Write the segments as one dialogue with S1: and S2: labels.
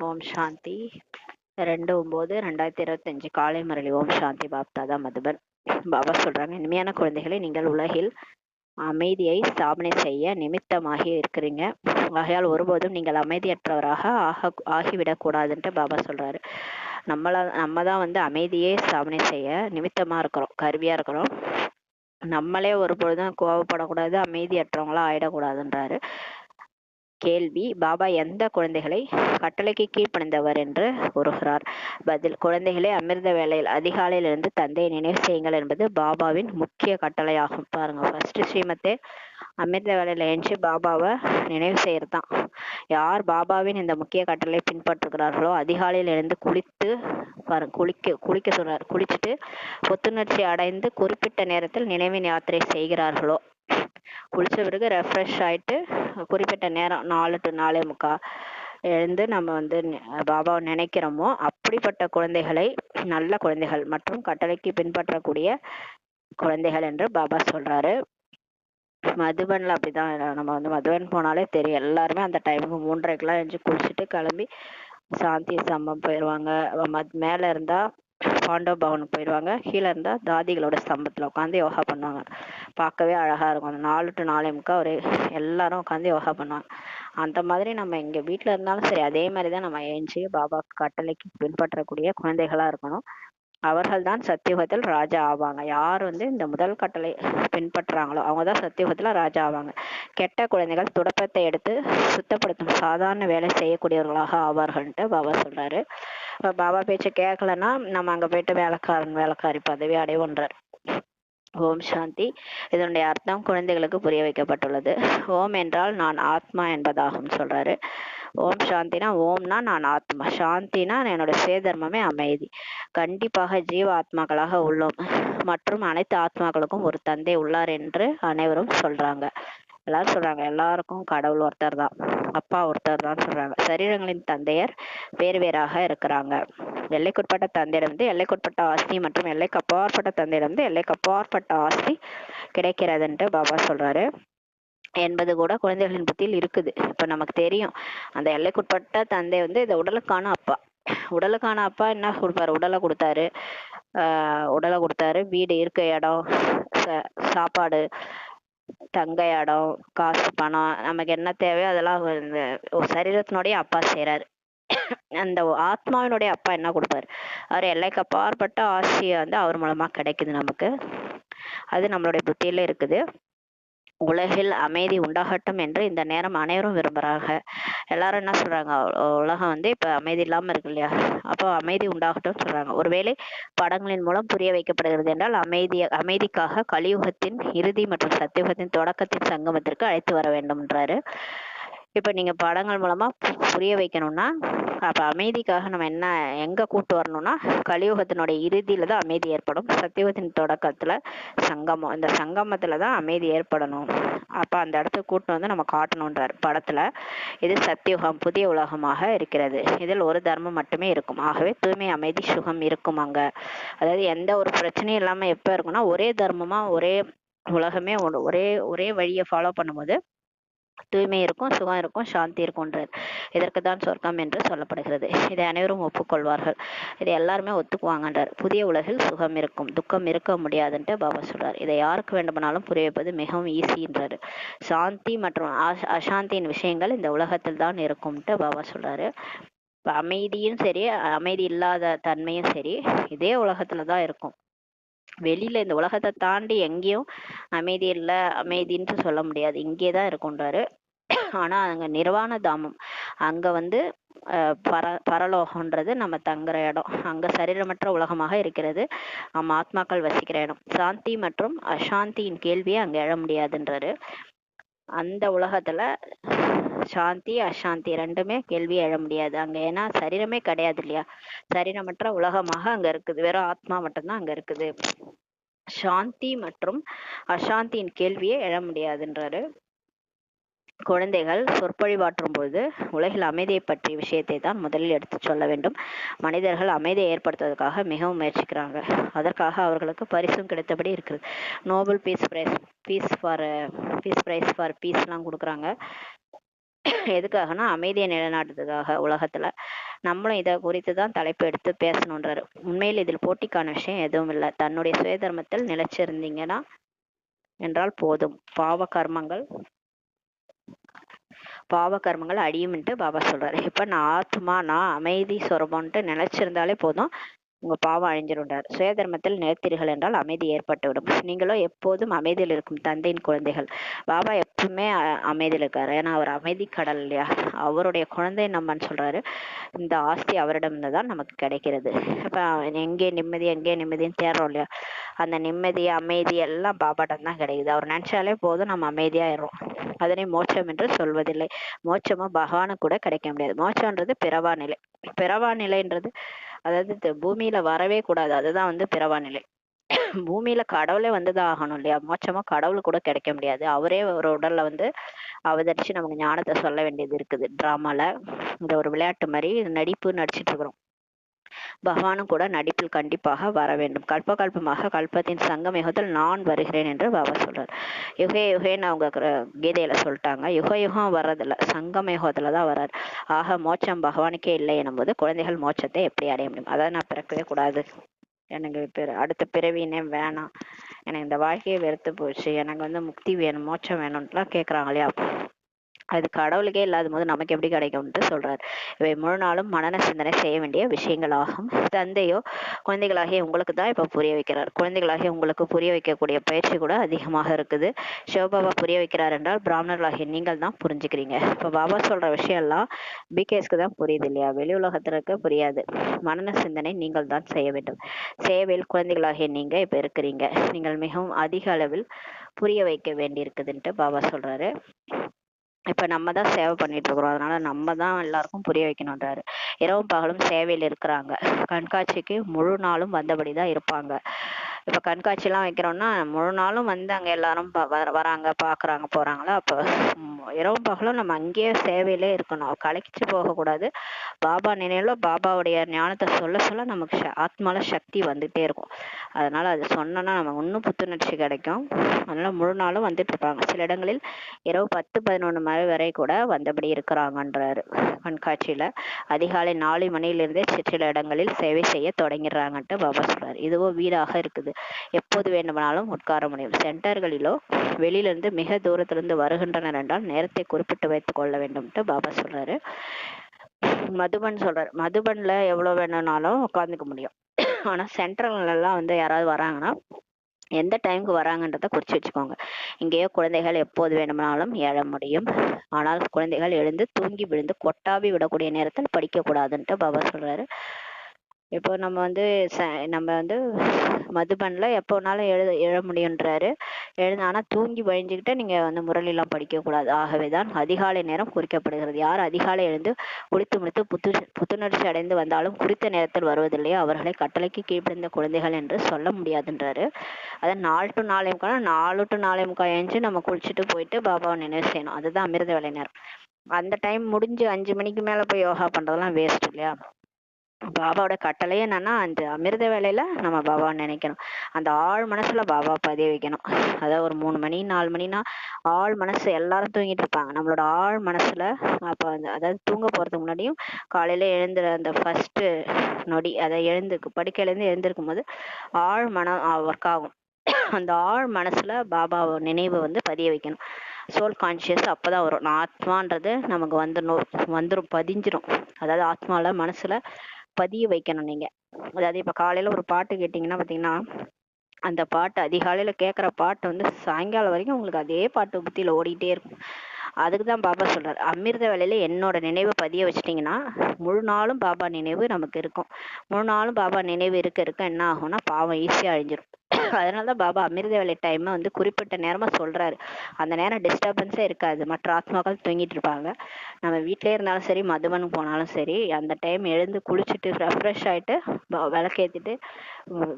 S1: ஓம் சாந்தி. 2/9/2025 காலை முரளி. ஓம் சாந்தி. பாப்தாதா மதுபன். பாபா சொல்றாங்க, இனிமையான குழந்தைகளை, நீங்கள் உலகில் அமைதியை ஸ்தாபனை செய்ய நிமித்தமாகி இருக்கிறீங்க. ஆகையால் ஒருபோதும் நீங்கள் அமைதியற்றவராக ஆகிவிடக் கூடாதுன்ட்டு பாபா சொல்றாரு. நம்ம தான் வந்து அமைதியை ஸ்தாபனை செய்ய நிமித்தமா இருக்கிறோம், கருவியா இருக்கிறோம். நம்மளே ஒருபொழுதும் கோவப்படக்கூடாது, அமைதியற்றவங்களா ஆயிடக்கூடாதுன்றாரு. கேள்வி: பாபா எந்த குழந்தைகளை கட்டளைக்கு கீழ்ப்பணிந்தவர் என்று கூறுகிறார்? பதில்: குழந்தைகளே, அமிர்த வேளையில் அதிகாலையிலிருந்து தந்தையை நினைவு செய்யுங்கள் என்பது பாபாவின் முக்கிய கட்டளையாகும். பாருங்க, ஃபர்ஸ்ட் ஸ்ரீமத்தே அமிர்த வேளையில எழுந்து பாபாவை நினைவு செய்யறதுதான். யார் பாபாவின் இந்த முக்கிய கட்டளை பின்பற்றுகிறார்களோ, அதிகாலையில் எழுந்து குளிக்க சொல்றார், குளிச்சுட்டு புத்துணர்ச்சி அடைந்து குறிப்பிட்ட நேரத்தில் நினைவின் யாத்திரை செய்கிறார்களோ, குளிச்ச பிறகு ரெஃப்ரெஷ் ஆயிட்டு குறிப்பிட்ட நேரம் 4 to 4:45 எழுந்து நம்ம வந்து பாபாவை நினைக்கிறோமோ, அப்படிப்பட்ட குழந்தைகளை நல்ல குழந்தைகள் மற்றும் கட்டளைக்கு பின்பற்றக்கூடிய குழந்தைகள் என்று பாபா சொல்றாரு. மதுபன்ல அப்படிதான். நம்ம வந்து மதுபன் போனாலே தெரியும், எல்லாருமே அந்த டைமுக்கு 3:30க்கெல்லாம் எழுந்து குளிச்சுட்டு கிளம்பி சாந்தி ஸ்தம்பம் போயிடுவாங்க. மேல இருந்தா பாண்டவ பவனுக்கு போயிடுவாங்க, கீழே இருந்தா தாதிகளோட ஸ்தம்பத்துல உட்காந்து யோகா பண்ணுவாங்க. பார்க்கவே அழகா இருக்கும். அந்த 4 to 4:45 ஒரு எல்லாரும் உட்காந்து யோகா பண்ணுவாங்க. அந்த மாதிரி நம்ம இங்க வீட்டுல இருந்தாலும் சரி, அதே மாதிரிதான் நம்ம எழுந்து பாபா கட்டளைக்கு பின்பற்றக்கூடிய குழந்தைகளா இருக்கணும். அவர்கள் தான் சத்தியுகத்தில் ராஜா ஆவாங்க. யார் வந்து இந்த முதல் கட்டளை பின்பற்றுறாங்களோ அவங்கதான் சத்தியுகத்துல ராஜா ஆவாங்க. கெட்ட குழந்தைகள் துடப்பத்தை எடுத்து சுத்தப்படுத்தும் சாதாரண வேலை செய்யக்கூடியவர்களாக ஆவார்கள்ட்டு பாபா சொல்றாரு. பாபா பேச்ச கேட்கலன்னா நம்ம அங்க போயிட்டு வேலைக்காரி பதவி அடைவோன்றார். ஓம் சாந்தி. இதனுடைய அர்த்தம் குழந்தைகளுக்கு புரிய வைக்கப்பட்டுள்ளது. ஓம் என்றால் நான் ஆத்மா என்பதாகும் சொல்றாரு. ஓம் சாந்தினா, ஓம்னா நான் ஆத்மா, சாந்தினா என்னோட சுயதர்மமே அமைதி. கண்டிப்பாக ஜீவ ஆத்மாக்களாக உள்ளோம் மற்றும் அனைத்து ஆத்மாக்களுக்கும் ஒரு தந்தை உள்ளார் என்று அனைவரும் சொல்றாங்க. எல்லாரும் சொல்றாங்க, எல்லாருக்கும் கடவுள் ஒருத்தர் தான், அப்பா ஒருத்தர் தான் சொல்றாங்க. சரீரங்களின் தந்தையர் வேறு வேறாக இருக்கிறாங்க. எல்லைக்குட்பட்ட தந்தையிடம் எல்லைக்குட்பட்ட ஆஸ்தி மற்றும் எல்லைக்கு அப்பாற்பட்ட தந்தையிடம் எல்லைக்கு அப்பாற்பட்ட ஆஸ்தி கிடைக்கிறதுன்ட்டு பாபா சொல்றாரு என்பது கூட குழந்தைகளின் புத்தியில் இருக்குது. இப்ப நமக்கு தெரியும், அந்த எல்லைக்குட்பட்ட தந்தை வந்து இந்த உடலுக்கான அப்பா. உடலுக்கான அப்பா என்ன கொடுப்பாரு? உடலை கொடுத்தாரு, வீடு, இருக்க இடம், சாப்பாடு, தங்க இடம், காசு, பணம், நமக்கு என்ன தேவையோ அதெல்லாம் இந்த சரீரத்தினுடைய அப்பா செய்றாரு. அந்த ஆத்மாவினுடைய அப்பா என்ன கொடுப்பாரு? அவர் எல்லைக்கு அப்பாற்பட்ட ஆசையை வந்து அவர் மூலமா கிடைக்குது நமக்கு. அது நம்மளுடைய புத்தியில இருக்குது. உலகில் அமைதி உண்டாகட்டும் என்று இந்த நேரம் அனைவரும் விரும்புறாங்க. எல்லாரும் என்ன சொல்றாங்க? உலகம் வந்து இப்ப அமைதி இல்லாம இருக்கு இல்லையா, அப்போ அமைதி உண்டாகட்டும் சொல்றாங்க. ஒருவேளை படங்களின் மூலம் புரிய வைக்கப்படுகிறது என்றால் அமைதிக்காக கலியுகத்தின் இறுதி மற்றும் சத்தியுகத்தின் தொடக்கத்தின் சங்கமத்திற்கு அழைத்து வர வேண்டும்ன்றாரு. இப்ப நீங்க படங்கள் மூலமா புரிய வைக்கணும்னா, அப்ப அமைதிக்காக நம்ம எங்க கூட்டு வரணும்னா, கலியுகத்தினுடைய இறுதியில தான் அமைதி ஏற்படும், சத்தியுகத்தின் தொடக்கத்துல சங்கமம், இந்த சங்கமத்துலதான் அமைதி ஏற்படணும். அப்ப அந்த இடத்துக்கு கூட்டு வந்து நம்ம காட்டணும்ன்றார் படத்துல. இது சத்தியுகம், புதிய உலகமாக இருக்கிறது. இதில் ஒரு தர்மம் மட்டுமே இருக்கும். ஆகவே தூய்மை, அமைதி, சுகம் இருக்கும் அங்க. அதாவது எந்த ஒரு பிரச்சனையும் இல்லாம எப்ப இருக்கும்னா, ஒரே தர்மமா, ஒரே உலகமே, ஒரே வழியை ஃபாலோ பண்ணும்போது தூய்மை இருக்கும், சுகம் இருக்கும், சாந்தி இருக்கும்ன்றது. இதற்கு தான் சொர்க்கம் என்று சொல்லப்படுகிறது. இதை அனைவரும் ஒப்புக்கொள்வார்கள், இதை எல்லாருமே ஒத்துக்குவாங்கன்றார். புதிய உலகில் சுகம் இருக்கும், துக்கம் இருக்க முடியாதுன்ட்டு பாபா சொல்றார். இதை யாருக்கு வேண்டுமானாலும் புரிய வைப்பது மிகவும் ஈஸின்றாரு. சாந்தி மற்றும் அசாந்தியின் விஷயங்கள் இந்த உலகத்தில் தான் இருக்கும்ட்டு பாபா சொல்றாரு. அமைதியும் சரி, அமைதி இல்லாத தன்மையும் சரி, இதே உலகத்துலதான் இருக்கும். வெளியில இந்த உலகத்தை தாண்டி எங்கேயும் அமைதி இல்லை, அமைதின்னு சொல்ல முடியாது, இங்கேதான் இருக்கும்ன்றாரு. ஆனா அங்க நிர்வாண தாமம், அங்க வந்து பரலோகம்ன்றது நம்ம தங்குற இடம். அங்க சரீரமற்ற உலகமாக இருக்கிறது, நம்ம ஆத்மாக்கள் வசிக்கிற இடம். சாந்தி மற்றும் அசாந்தியின் கேள்வியை அங்க எழ முடியாதுன்றாரு. அந்த உலகத்துல சாந்தி அசாந்தி ரெண்டுமே கேள்வி எழ முடியாது அங்க. ஏன்னா சரீரமே கிடையாது இல்லையா, சரீரமற்ற உலகமாக அங்க இருக்குது, வெறும் ஆத்மா மட்டும்தான் அங்க இருக்குது. சாந்தி மற்றும் அசாந்தியின் கேள்வியே எழ முடியாதுன்றாரு. குழந்தைகள் சொற்பொழிவாற்றும் போது உலகில் அமைதியை பற்றிய விஷயத்தை தான் முதலில் எடுத்து சொல்ல வேண்டும். மனிதர்கள் அமைதியை ஏற்படுத்துவதற்காக மிகவும் முயற்சிக்கிறாங்க, அதற்காக அவர்களுக்கு பரிசும் கிடைத்தபடி இருக்குது. நோபல் பீஸ் பிரைஸ் ஃபார் பீஸ்லாம் கொடுக்குறாங்க. எதுக்காகனா அமைதியை நிலைநாட்டுறதுக்காக. உலகத்துல நம்மளும் இதை குறித்து தான் தலைப்பு எடுத்து பேசணுன்றாரு. உண்மையில் இதில் போட்டிக்கான விஷயம் எதுவும் இல்லை. தன்னுடைய சுயதர்மத்தில் நிலைச்சிருந்தீங்கன்னா என்றால் போதும். பாவ கர்மங்கள் அழியும்ன்ட்டு பாபா சொல்றாரு. இப்ப நான் ஆத்மா, நான் அமைதி சொரபம்ன்ட்டு நிலைச்சிருந்தாலே போதும், உங்க பாவம் அழிஞ்சிருந்தார். சுயதர்மத்தில் நிலைத்தீர்கள் என்றால் அமைதி ஏற்பட்டுவிடும். நீங்களோ எப்போதும் அமைதியில் இருக்கும் தந்தையின் குழந்தைகள். பாபா எப்பவுமே அமைதியில் இருக்காரு. ஏன்னா அவர் அமைதி கடல் இல்லையா. அவருடைய குழந்தை நம்மன்னு சொல்றாரு. இந்த ஆஸ்தி அவரிடம் தான் நமக்கு கிடைக்கிறது. இப்ப எங்கே நிம்மதி எங்கே நிம்மதின்னு தேடுறோம் இல்லையா, அந்த நிம்மதி அமைதி எல்லாம் பாபாட்டம் தான் கிடைக்குது. அவர் நினைச்சாலே போதும் நம்ம அமைதியாயிரும். அதனை மோட்சம் என்று சொல்வதில்லை. மோட்சமும் பகவானுக்கு கூட கிடைக்க முடியாது. மோட்சம்ன்றது பிறவா நிலை. பிறவா நிலைன்றது அதாவது பூமியில வரவே கூடாது. அதுதான் பிறவா நிலை. பூமியில கடவுளே வந்துதான் ஆகணும் இல்லையா. மோட்சமா கடவுள் கூட கிடைக்க முடியாது. அவரே ஒரு உடல்ல அவதரிச்சு நமக்கு ஞானத்தை சொல்ல வேண்டியது இருக்குது. டிராமால இந்த ஒரு விளையாட்டு மாதிரி நடிப்பு நடிச்சிட்டு இருக்கிறோம். பகவானும் கூட நடிப்பில் கண்டிப்பாக வர வேண்டும். கல்பமாக கல்பத்தின் சங்கம் யுகத்தில் நான் வருகிறேன் என்று பாபா சொல்றார். யுகேன்னு அவங்க கீதையில சொல்லிட்டாங்க. யுகம் வர்றதில்ல, சங்கம யுகத்துல தான் வர்றாரு. ஆக மோட்சம் பகவானுக்கே இல்லை எனும்போது குழந்தைகள் மோட்சத்தை எப்படி அடைய முடியும்? அதான் நான் பிறக்கவே கூடாது, எனக்கு அடுத்த பிறவினே வேணாம், எனக்கு இந்த வாழ்க்கையை வெறுத்து போச்சு, எனக்கு முக்தி வேணும், மோட்சம் வேணும்ட்டுலாம் கேட்குறாங்க இல்லையா. அது கடவுளுக்கே இல்லாத போது நமக்கு எப்படி கிடைக்கும்ட்டு சொல்றாரு. இவை முழு நாளும் மனன சிந்தனை செய்ய வேண்டிய விஷயங்களாகும். தந்தையோ குழந்தைகளாகிய உங்களுக்கு தான் இப்ப புரிய வைக்கிறார். குழந்தைகளாகிய உங்களுக்கு புரிய வைக்கக்கூடிய பயிற்சி கூட அதிகமாக இருக்குது. சிவபாபா புரிய வைக்கிறார் என்றால் பிராமணர்களாகிய நீங்கள் தான் புரிஞ்சுக்கிறீங்க. இப்ப பாபா சொல்ற விஷயம் எல்லாம் பிகேஸ்க்கு தான் புரியுது இல்லையா, வெளி உலகத்திற்கு புரியாது. மனன சிந்தனை நீங்கள் தான் செய்ய வேண்டும். சேவையில் குழந்தைகளாகிய நீங்க இப்ப இருக்கிறீங்க. நீங்கள் மிகவும் அதிக அளவில் புரிய வைக்க வேண்டி இருக்குதுன்ட்டு பாபா சொல்றாரு. இப்ப நம்ம தான் சேவை பண்ணிட்டு இருக்கிறோம். அதனால நம்ம தான் எல்லாருக்கும் புரிய வைக்கணுன்றாரு. இரவும் பகலும் சேவையில் இருக்கிறாங்க. கண்காட்சிக்கு முழு நாளும் வந்தபடிதான் இருப்பாங்க. இப்ப கண்காட்சி எல்லாம் வைக்கிறோம்னா முழு நாளும் அங்க எல்லாரும் வராங்க, பாக்குறாங்க, போறாங்களா. அப்ப இரவும் பகலும் நம்ம அங்கேயே சேவையிலே இருக்கணும், கலைச்சு போக கூடாது. பாபா நினைவுல பாபாவுடைய ஞானத்தை சொல்ல சொல்ல நமக்கு ஆத்மால சக்தி வந்துட்டே இருக்கும். அதனால அது சொன்னோன்னா நம்ம இன்னும் புத்துணர்ச்சி கிடைக்கும். அதனால முழு நாளும் வந்துட்டு இருப்பாங்க. சில இடங்களில் இரவு 10-11 மணி வரை கூட வந்தபடி இருக்கிறாங்கன்றாரு. கண்காட்சியில அதிகாலை 4 மணியிலிருந்தே சில இடங்களில் சேவை செய்ய தொடங்கிடுறாங்கன்ட்டு பாபா சொல்றாரு. இதுவோ வீடாக இருக்குது, எப்போது வேண்டுமானாலும் உட்கார முடியும். சென்டர்களிலோ வெளியிலிருந்து மிக தூரத்திலிருந்து வருகின்றனர் என்றால் நேரத்தை குறிப்பிட்டு வைத்துக் கொள்ள வேண்டும்ட்டு பாபா சொல்றாரு. மதுபன் சொல்றாரு, மதுபன்ல எவ்வளவு வேணும்னாலும் உட்காந்துக்க முடியும். ஆனா சென்ட்ரல்ல எல்லாம் யாராவது வராங்கன்னா எந்த டைமுக்கு வராங்கன்றத குறிச்சு வச்சுக்கோங்க. இங்கேயோ குழந்தைகள் எப்போது வேணுமானாலும் எழ முடியும். ஆனால் குழந்தைகள் எழுந்து தூங்கி விழுந்து கொட்டாவி விடக்கூடிய நேரத்தில் படிக்க கூடாதுன்ட்டு பாபா சொல்றாரு. இப்போ நம்ம மதுபன்ல எப்போனாலும் எழ முடியுன்றாரு. ஆனா தூங்கி வழிஞ்சுக்கிட்ட நீங்க முரளிலாம் படிக்க கூடாது. ஆகவேதான் அதிகாலை நேரம் குறிக்கப்படுகிறது. யார் அதிகாலை எழுந்து குளித்து முடித்து புத்துணர்ச்சி அடைந்து வந்தாலும் குறித்த நேரத்தில் வருவதில்லையோ அவர்களை கட்டளைக்கு கீழ்ப்படிந்த குழந்தைகள் என்று சொல்ல முடியாதுன்றாரு. அதான் 4 to 4:45 4 to 4:45 எழுந்து நம்ம குளிச்சுட்டு போயிட்டு பாபாவை நினைவு செய்யணும். அதுதான் அமிர்த வேலை நேரம். அந்த டைம் முடிஞ்சு 5 மணிக்கு மேல போய் யோகா பண்றதெல்லாம் வேஸ்ட் இல்லையா. பாபாவோட கட்டளையே என்னன்னா அந்த அமிர்த வேலையில நம்ம பாபாவை நினைக்கணும். அந்த ஆழ் மனசுல பாபா பதிய வைக்கணும். அதாவது ஒரு 3 மணி 4 மணினா ஆழ் மனசு எல்லாரும் தூங்கிட்டு இருப்பாங்க. நம்மளோட ஆழ் மனசுல அப்ப அதாவது தூங்க போறதுக்கு முன்னாடியும் காலையில எழுந்துற அந்த ஃபர்ஸ்ட் நொடி அதை படுக்கையில இருந்து எழுந்திருக்கும் போது ஆழ் மனம் ஒர்க் ஆகும். அந்த ஆழ் மனசுல பாபாவை நினைவு பதிய வைக்கணும். சோல் கான்சியஸ் அப்பதான் வரும். நான் ஆத்மான்றது நமக்கு வந்துடும், பதிஞ்சிரும். அதாவது ஆத்மால மனசுல பதிய வைக்கணும் நீங்க. அதாவது இப்ப காலையில ஒரு பாட்டு கேட்டீங்கன்னா பாத்தீங்கன்னா அந்த பாட்டு அதிகாலையில கேட்குற பாட்டு சாயங்காலம் வரைக்கும் உங்களுக்கு அதே பாட்டு புத்தியில ஓடிட்டே இருக்கும். அதுக்குதான் பாபா சொல்றாரு, அமிர்த வேலையில என்னோட நினைவை பதிய வச்சிட்டிங்கன்னா முழு நாளும் பாபா நினைவு நமக்கு இருக்கும். முழு நாளும் பாபா நினைவு இருக்க இருக்க என்ன ஆகும்னா பாவம் ஈஸியா அழிஞ்சிரும். அதனாலதான் பாபா அமிர்த வேலை டைம் குறிப்பிட்ட நேரமா சொல்றாரு. அந்த நேரம் டிஸ்டர்பன்ஸே இருக்காது, மற்ற ஆத்மாக்கள் தூங்கிட்டு இருப்பாங்க. நம்ம வீட்டிலே இருந்தாலும் சரி மதுபனுக்கு போனாலும் சரி அந்த டைம் எழுந்து குளிச்சுட்டு ரெஃப்ரெஷ் ஆயிட்டு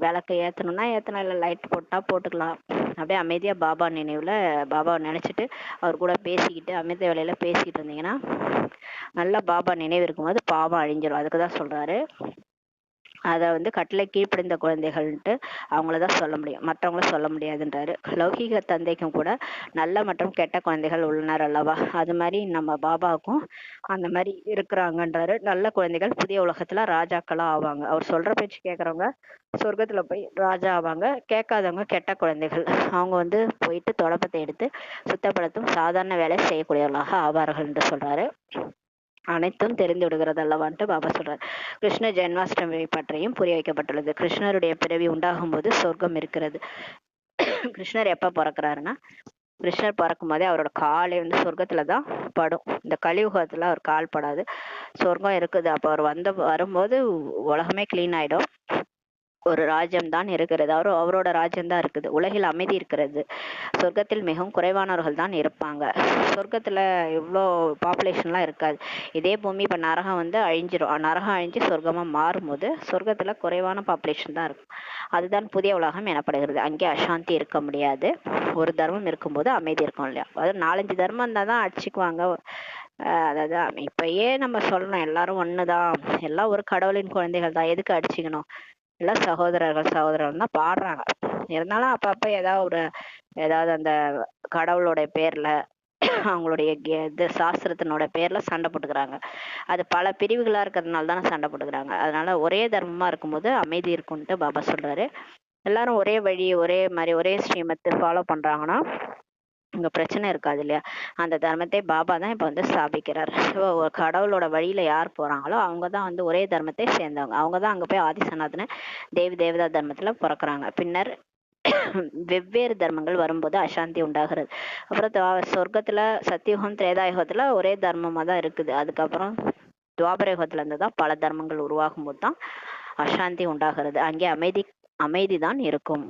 S1: விளக்கு ஏத்தணும்னா ஏத்தணும், இல்லை லைட் போட்டா போட்டுக்கலாம். அப்படியே அமைதியா பாபா நினைவுல பாபாவை நினைச்சிட்டு அவர் கூட பேசிக்கிட்டு அமிர்த வேலையில பேசிக்கிட்டு இருந்தீங்கன்னா நல்லா பாபா நினைவு இருக்கும்போது பாவம் அழிஞ்சிடும். அதுக்குதான் சொல்றாரு அதை வந்து கட்டளை கீழ்ப்படிந்த குழந்தைகள்ன்ட்டு அவங்களதான் சொல்ல முடியும், மற்றவங்கள சொல்ல முடியாதுன்றாரு. லௌகீக தந்தைக்கும் கூட நல்ல மற்றும் கெட்ட குழந்தைகள் உள்ளனர் அல்லவா, அது மாதிரி நம்ம பாபாவுக்கும் அந்த மாதிரி இருக்கிறாங்கன்றாரு. நல்ல குழந்தைகள் புதிய உலகத்துல ராஜாக்களா ஆவாங்க, அவர் சொல்ற பேச்சு கேட்கறவங்க சொர்க்கத்துல போய் ராஜா ஆவாங்க. கேட்காதவங்க கெட்ட குழந்தைகள், அவங்க வந்து போயிட்டு தொடப்பத்தை எடுத்து சுத்தப்படுத்தும் சாதாரண வேலை செய்யக்கூடியவர்களாக ஆவார்கள் என்று சொல்றாரு. அனைத்தும் தெரிந்து விடுகிறது அல்லவான்ட்டு பாபா சொல்றார். கிருஷ்ண ஜென்மாஷ்டமி பற்றியும் புரிய வைக்கப்பட்டுள்ளது. கிருஷ்ணருடைய பிறவி உண்டாகும் போது சொர்க்கம் இருக்கிறது. கிருஷ்ணர் எப்ப பிறக்கிறாருன்னா, கிருஷ்ணர் பிறக்கும் போதே அவரோட காலே வந்து சொர்க்கத்துலதான் படும். இந்த கலியுகத்துல அவர் கால் படாது, சொர்க்கம் இருக்குது. அப்ப அவர் வரும்போது உலகமே கிளீன் ஆயிடும். ஒரு ராஜ்யம் தான் இருக்கிறது, அவரோட ராஜ்யம் தான் இருக்குது. உலகில் அமைதி இருக்கிறது. சொர்க்கத்தில் மிகவும் குறைவானவர்கள் தான் இருப்பாங்க. சொர்க்கத்துல இவ்வளோ பாப்புலேஷன்லாம் இருக்காது. இதே பூமி இப்ப நரகம் வந்து அழிஞ்சிரும், நரகம் அழிஞ்சு சொர்க்கமா மாறும்போது சொர்க்கத்துல குறைவான பாப்புலேஷன் தான் இருக்கும். அதுதான் புதிய உலகம் எனப்படுகிறது. அங்கே அசாந்தி இருக்க முடியாது. ஒரு தர்மம் இருக்கும்போது அமைதி இருக்கும் இல்லையா, அதாவது 4-5 தர்மம் இருந்தால் தான் அடிச்சுக்குவாங்க. அதாவது இப்பயே நம்ம சொல்லணும், எல்லாரும் ஒண்ணுதான், எல்லாம் ஒரு கடவுளின் குழந்தைகள் தான், எதுக்கு அடிச்சுக்கணும், எல்லாம் சகோதரர்கள் சகோதரர்கள் தான் பாடுறாங்க. இருந்தாலும் அப்பப்ப ஏதாவது அந்த கடவுளோட பேர்ல அவங்களுடைய இது சாஸ்திரத்தினோட பேர்ல சண்டை போட்டுக்கிறாங்க. அது பல பிரிவுகளா இருக்கிறதுனால தானே சண்டை போட்டுக்கிறாங்க. அதனால ஒரே தர்மமா இருக்கும்போது அமைதி இருக்கும்ட்டு பாபா சொல்றாரு. எல்லாரும் ஒரே வழி, ஒரே மாதிரி, ஒரே ஸ்ரீமத்தை ஃபாலோ பண்றாங்கன்னா இங்க பிரச்சனை இருக்காது இல்லையா. அந்த தர்மத்தை பாபா தான் இப்ப வந்து ஸ்தாபிக்கிறார். ஒரு கடவுளோட வழியில யார் போறாங்களோ அவங்கதான் வந்து ஒரே தர்மத்தை சேர்ந்தவங்க. அவங்கதான் அங்க போய் ஆதிசநாதன தேவி தேவதா தர்மத்துல பிறக்குறாங்க. பின்னர் வெவ்வேறு தர்மங்கள் வரும்போது அசாந்தி உண்டாகிறது. அப்புறம் சொர்க்கத்துல சத்தியுகம் திரேதாயுகத்துல ஒரே தர்மமா தான் இருக்குது. அதுக்கப்புறம் துவாபர யுகத்துல இருந்து தான் பல தர்மங்கள் உருவாகும் போது தான் அசாந்தி உண்டாகிறது. அங்கே அமைதிதான் இருக்கும்.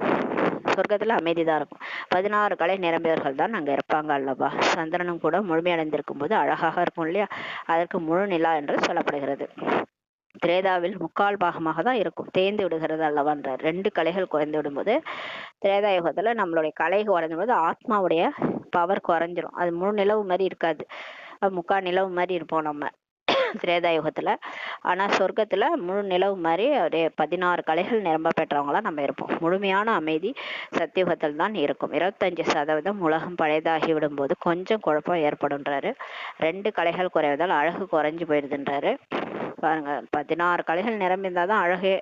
S1: சொர்க்கத்துல அமைதிதான் இருக்கும். 16 கலை நிரம்பியவர்கள் தான் அங்க இருப்பாங்க அல்லவா. சந்திரனும் கூட முழுமையடைந்திருக்கும் போது அழகாக இருக்கும் இல்லையா, அதற்கு முழு நிலா என்று சொல்லப்படுகிறது. திரேதாவில் 3/4 பாகமாக தான் இருக்கும், தேய்ந்து விடுகிறது அல்லவான்றார். 2 கலைகள் குறைந்து விடும்போது திரேதா யுகத்துல நம்மளுடைய கலை குறைஞ்சும் போது ஆத்மாவுடைய பவர் குறைஞ்சிரும். அது முழு நிலவு மாதிரி இருக்காது, முக்கால் நிலவு மாதிரி இருப்போம் நம்ம திரேதா யுகத்துல. ஆனா சொர்க்கத்துல முழு நிலவு மாதிரி அப்படியே 16 கலைகள் நிரம்ப பெற்றவங்களா நம்ம இருப்போம். முழுமையான அமைதி சத்தியுகத்தில் தான் இருக்கும். 25% உலகம் பழையதாகி விடும்போது கொஞ்சம் குழப்பம் ஏற்படுன்றாரு. 2 கலைகள் குறைவதால் அழகு குறைஞ்சு போயிடுதுன்றாரு. பாருங்க, 16 கலைகள் நிரம்பியிருந்தாதான் அழகே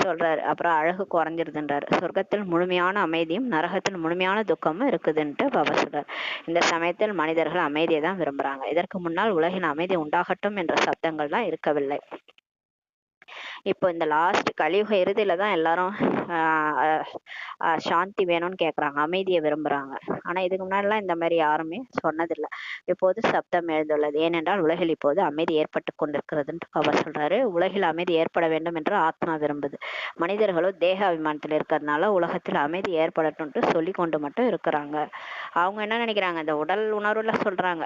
S1: சொல்றாரு. அப்புறம் அழகு குறைஞ்சிருதுன்றாரு. சொர்க்கத்தில் முழுமையான அமைதியும் நரகத்தில் முழுமையான துக்கமும் இருக்குதுன்ட்டு பாபா சொல்றாரு. இந்த சமயத்தில் மனிதர்கள் அமைதியை தான் விரும்புறாங்க. இதற்கு முன்னால் உலகின் அமைதி உண்டாகட்டும் என்ற சப்தங்கள் தான் இருக்கவில்லை. இப்போ இந்த லாஸ்ட் கலியுக இறுதியில தான் எல்லாரும் சாந்தி வேணும்னு கேக்குறாங்க, அமைதியை விரும்புறாங்க. ஆனா இதுக்கு முன்னாடிலாம் இந்த மாதிரி யாருமே சொன்னதில்லை. இப்போது சப்தம் எழுந்துள்ளது. ஏனென்றால் உலகில் இப்போது அமைதி ஏற்பட்டு கொண்டிருக்கிறதுன்னு அவர் சொல்றாரு. உலகில் அமைதி ஏற்பட வேண்டும் என்று ஆத்மா விரும்புது. மனிதர்களும் தேக அபிமானத்தில் இருக்கிறதுனால உலகத்தில் அமைதி ஏற்படட்டும்ட்டு சொல்லி கொண்டு மட்டும் இருக்கிறாங்க. அவங்க என்ன நினைக்கிறாங்க, இந்த உடல் உணர்வுல சொல்றாங்க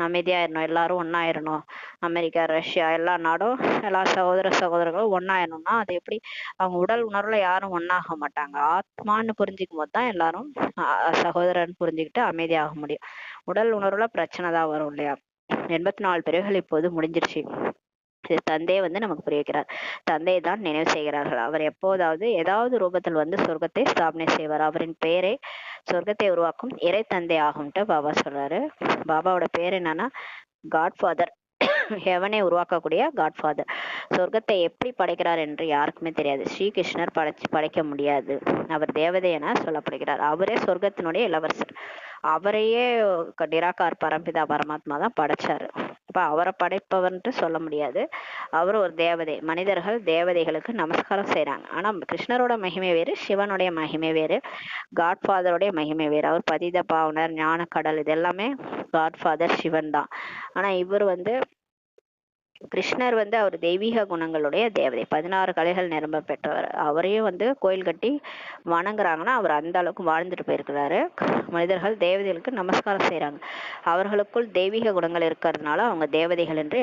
S1: அமைதியாயிரணும், எல்லாரும் ஒன்னாயிரணும், அமெரிக்கா ரஷ்யா எல்லா நாடும் எல்லா சகோதரர்களும் ஒன்னாயிரணும்னா அது எப்படி? அவங்க உடல் உணர்வுல யாரும் ஒன்னாக மாட்டாங்க. ஆத்மான்னு புரிஞ்சுக்கும் போது தான் எல்லாரும் சகோதரன் புரிஞ்சுக்கிட்டு அமைதியாக முடியும். உடல் உணர்வுல பிரச்சனை தான் வரும் இல்லையா. 84 பிறவிகள் இப்போது முடிஞ்சிருச்சு. தந்தையை வந்து நமக்கு புரிய வைக்கிறார். தந்தையை தான் நினைவு செய்கிறார்கள். அவர் எப்போதாவது ஏதாவது ரூபத்தில் வந்து சொர்க்கத்தை ஸ்தாபனை செய்வார். அவரின் பெயரை சொர்க்கத்தை உருவாக்கும் இறை தந்தை ஆகும்ட்டு பாபா சொல்றாரு. பாபாவோட பேர் என்னன்னா காட்ஃபாதர், ஹெவனை உருவாக்கக்கூடிய காட்ஃபாதர். சொர்க்கத்தை எப்படி படைக்கிறார் என்று யாருக்குமே தெரியாது. ஸ்ரீகிருஷ்ணர் படைக்க முடியாது. அவர் தேவதை என சொல்லப்படுகிறார். அவரே சொர்க்கத்தினுடைய இளவரசர். அவரையே நிராகார் பரம்பிதா பரமாத்மா தான் படைச்சாரு. அப்ப அவரை படைப்பவர்ன்ட்டு சொல்ல முடியாது. அவர் ஒரு தேவதை. மனிதர்கள் தேவதைகளுக்கு நமஸ்காரம் செய்யறாங்க. ஆனா கிருஷ்ணரோட மகிமை வேறு, சிவனுடைய மகிமை வேறு, காட்ஃபாதருடைய மகிமை வேறு. அவர் பதித பாவனர், ஞான கடல், இது எல்லாமே காட்ஃபாதர் சிவன் தான். ஆனா இவர் வந்து கிருஷ்ணர் வந்து அவர் தெய்வீக குணங்களுடைய தேவதை. 16 கலைகள் நிரம்ப பெற்றவர். அவரையும் வந்து கோயில் கட்டி வணங்குறாங்கன்னா அவர் அந்த அளவுக்கு வாழ்ந்துட்டு போயிருக்கிறாரு. மனிதர்கள் தேவதைகளுக்கு நமஸ்காரம் செய்யறாங்க. அவர்களுக்குள் தெய்வீக குணங்கள் இருக்கிறதுனால அவங்க தேவதைகள் என்று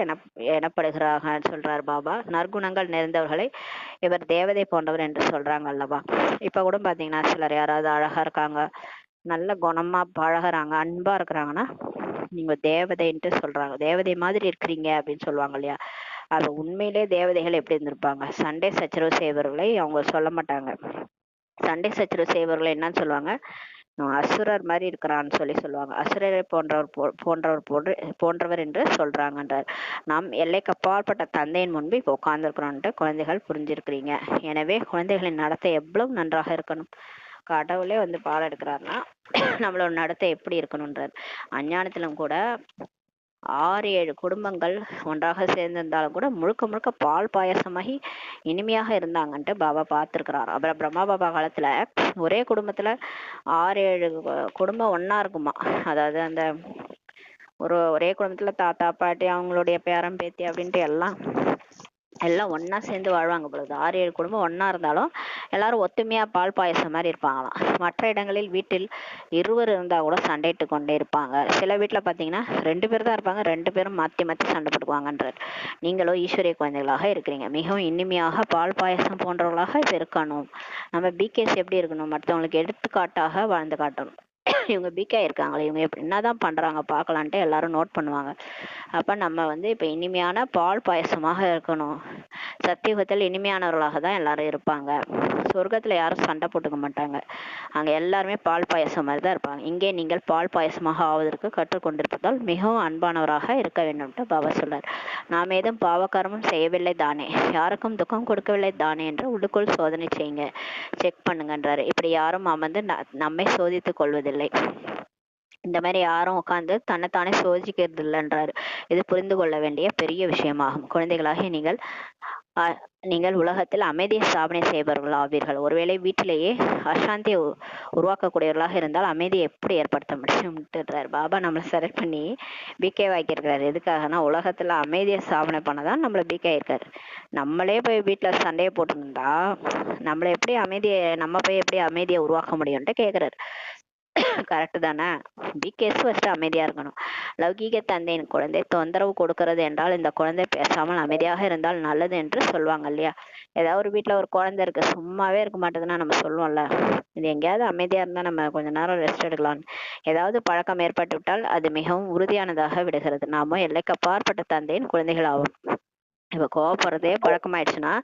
S1: எனப்படுகிறார்கள் சொல்றார் பாபா. நற்குணங்கள் நிறைந்தவர்களை இவர் தேவதை போன்றவர் என்று சொல்றாங்க அல்லவா. இப்ப கூட பாத்தீங்கன்னா சிலர் யாராவது அழகா இருக்காங்க, நல்ல குணமா பழகுறாங்க, அன்பா இருக்கிறாங்கன்னா நீங்க தேவதைன்ட்டு சொல்றாங்க. தேவதை மாதிரி இருக்கிறீங்க அப்படின்னு சொல்லுவாங்க இல்லையா. அது உண்மையிலே தேவதைகள் எப்படி இருந்திருப்பாங்க? சண்டை சச்சரவு செய்பவர்களை அவங்க சொல்ல மாட்டாங்க. சண்டை சச்சரவு செய்பவர்களை என்னன்னு சொல்லுவாங்க? அசுரர் மாதிரி இருக்கிறான்னு சொல்லுவாங்க. அசுரரை போன்றவர் என்று சொல்றாங்கன்றார். நாம் எல்லைக்கு அப்பாற்பட்ட தந்தையின் முன்பு இப்போ உட்கார்ந்துருக்கிறோம்ட்டு குழந்தைகள் புரிஞ்சிருக்கிறீங்க. எனவே குழந்தைகளின் நடத்தை எவ்வளவு நன்றாக இருக்கணும். கடவுளே வந்து பாடம் எடுக்கிறாருன்னா நம்மளோட நடத்தை எப்படி இருக்கணும்ன்றார். அஞ்ஞானத்திலும் கூட 6-7 குடும்பங்கள் ஒன்றாக சேர்ந்திருந்தாலும் கூட முழுக்க முழுக்க பால் பாயசமாகி இனிமையாக இருந்தாங்கன்ட்டு பாபா பார்த்துருக்கிறார். அப்புறம் பிரம்மா பாபா காலத்துல ஒரே குடும்பத்துல 6-7 குடும்பம் ஒன்னா இருக்குமா. அதாவது அந்த ஒரே குடும்பத்துல தாத்தா பாட்டி அவங்களுடைய பேரன் பேத்தி அப்படின்ட்டு எல்லாம் ஒன்னா சேர்ந்து வாழ்வாங்க பொழுது 6-7 குடும்பம் ஒன்னா இருந்தாலும் எல்லாரும் ஒத்துமையா பால் பாயசம் மாதிரி இருப்பாங்களாம். மற்ற இடங்களில் வீட்டில் இருவர் இருந்தா கூட சண்டையிட்டு கொண்டே இருப்பாங்க. சில வீட்டுல பாத்தீங்கன்னா 2 பேர் தான் இருப்பாங்க, 2 பேரும் மாத்தி சண்டை போட்டுக்குவாங்கன்றார். நீங்களோ ஈஸ்வரிய குழந்தைகளாக இருக்கிறீங்க. மிகவும் இனிமையாக பால் பாயசம் போன்றவர்களாக இருக்கணும். நம்ம பிகேஸ் எப்படி இருக்கணும்? மற்றவங்களுக்கு எடுத்துக்காட்டாக வாழ்ந்து காட்டணும். இவங்க பிகே இருக்காங்களே, இவங்க என்னதான் பண்றாங்க பார்க்கலான்ட்டு எல்லாரும் நோட் பண்ணுவாங்க. அப்ப நம்ம வந்து இப்ப இனிமையான பால் பாயசமாக இருக்கணும். சத்தியுகத்தில் இனிமையானவர்களாக தான் எல்லாரும் இருப்பாங்க. சொர்க்கத்துல யாரும் சண்டை போட்டுக்க மாட்டாங்க. அங்க எல்லாருமே பால் பாயசம் மாதிரி தான் இருப்பாங்க. இங்கே நீங்கள் பால் பாயசமாக ஆவதற்கு கற்றுக்கொண்டிருப்பதால் மிகவும் அன்பானவராக இருக்க வேண்டும்ட்டு பாபா சொல்றார். நாம் ஏதும் பாவகரமும் செய்யவில்லை தானே, யாருக்கும் துக்கம் கொடுக்கவில்லை தானே என்று உள்ளுக்குள் சோதனை செய்யுங்க, செக் பண்ணுங்கன்றாரு. இப்படி யாரும் அமர்ந்து நம்மை சோதித்துக் கொள்வதில்லை. இந்த மாதிரி யாரும் உட்கார்ந்து தன்னைத்தானே சோதிக்கிறது இல்லைன்றாரு. இது புரிந்து கொள்ள வேண்டிய பெரிய விஷயமாகும். குழந்தைகளாகிய நீங்கள் உலகத்தில் அமைதியை ஸ்தாபனை செய்பவர்கள் ஆவீர்கள். ஒருவேளை வீட்டிலேயே அசாந்தியை உருவாக்கக்கூடியவர்களாக இருந்தால் அமைதியை எப்படி ஏற்படுத்த முடியும்ன்றார். பாபா நம்மளை செலக்ட் பண்ணி பிகே வாக்கியிருக்கிறாரு. எதுக்காகனா உலகத்துல அமைதியை ஸ்தாபனை பண்ணதான் நம்மள பிகே இருக்காரு. நம்மளே போய் வீட்டுல சண்டையை போட்டுருந்தா நம்ம போய் எப்படி அமைதியை உருவாக்க முடியும்ட்டு கேக்குறாரு. கரெக்ட் தானே? பிகேஸ் ஃபர்ஸ்ட் அமைதியா இருக்கணும். லௌகீக தந்தையின் குழந்தை தொந்தரவு கொடுக்கிறது என்றால் இந்த குழந்தை பேசாமல் அமைதியாக இருந்தால் நல்லது என்று சொல்லுவாங்க இல்லையா? ஏதாவது ஒரு வீட்டுல ஒரு குழந்தை இருக்கு, சும்மாவே இருக்க மாட்டேதுன்னா நம்ம சொல்லுவோம்ல, இது எங்கேயாவது அமைதியா இருந்தா நம்ம கொஞ்ச நேரம் ரெஸ்ட் எடுக்கலாம். ஏதாவது பழக்கம் ஏற்பட்டு விட்டால் அது மிகவும் உறுதியானதாக விடுகிறது. நாம எல்லைக்கு அப்பாற்பட்ட தந்தையின் குழந்தைகள் ஆகும். இப்ப கோவப்படுறதே பழக்கமாயிடுச்சுன்னா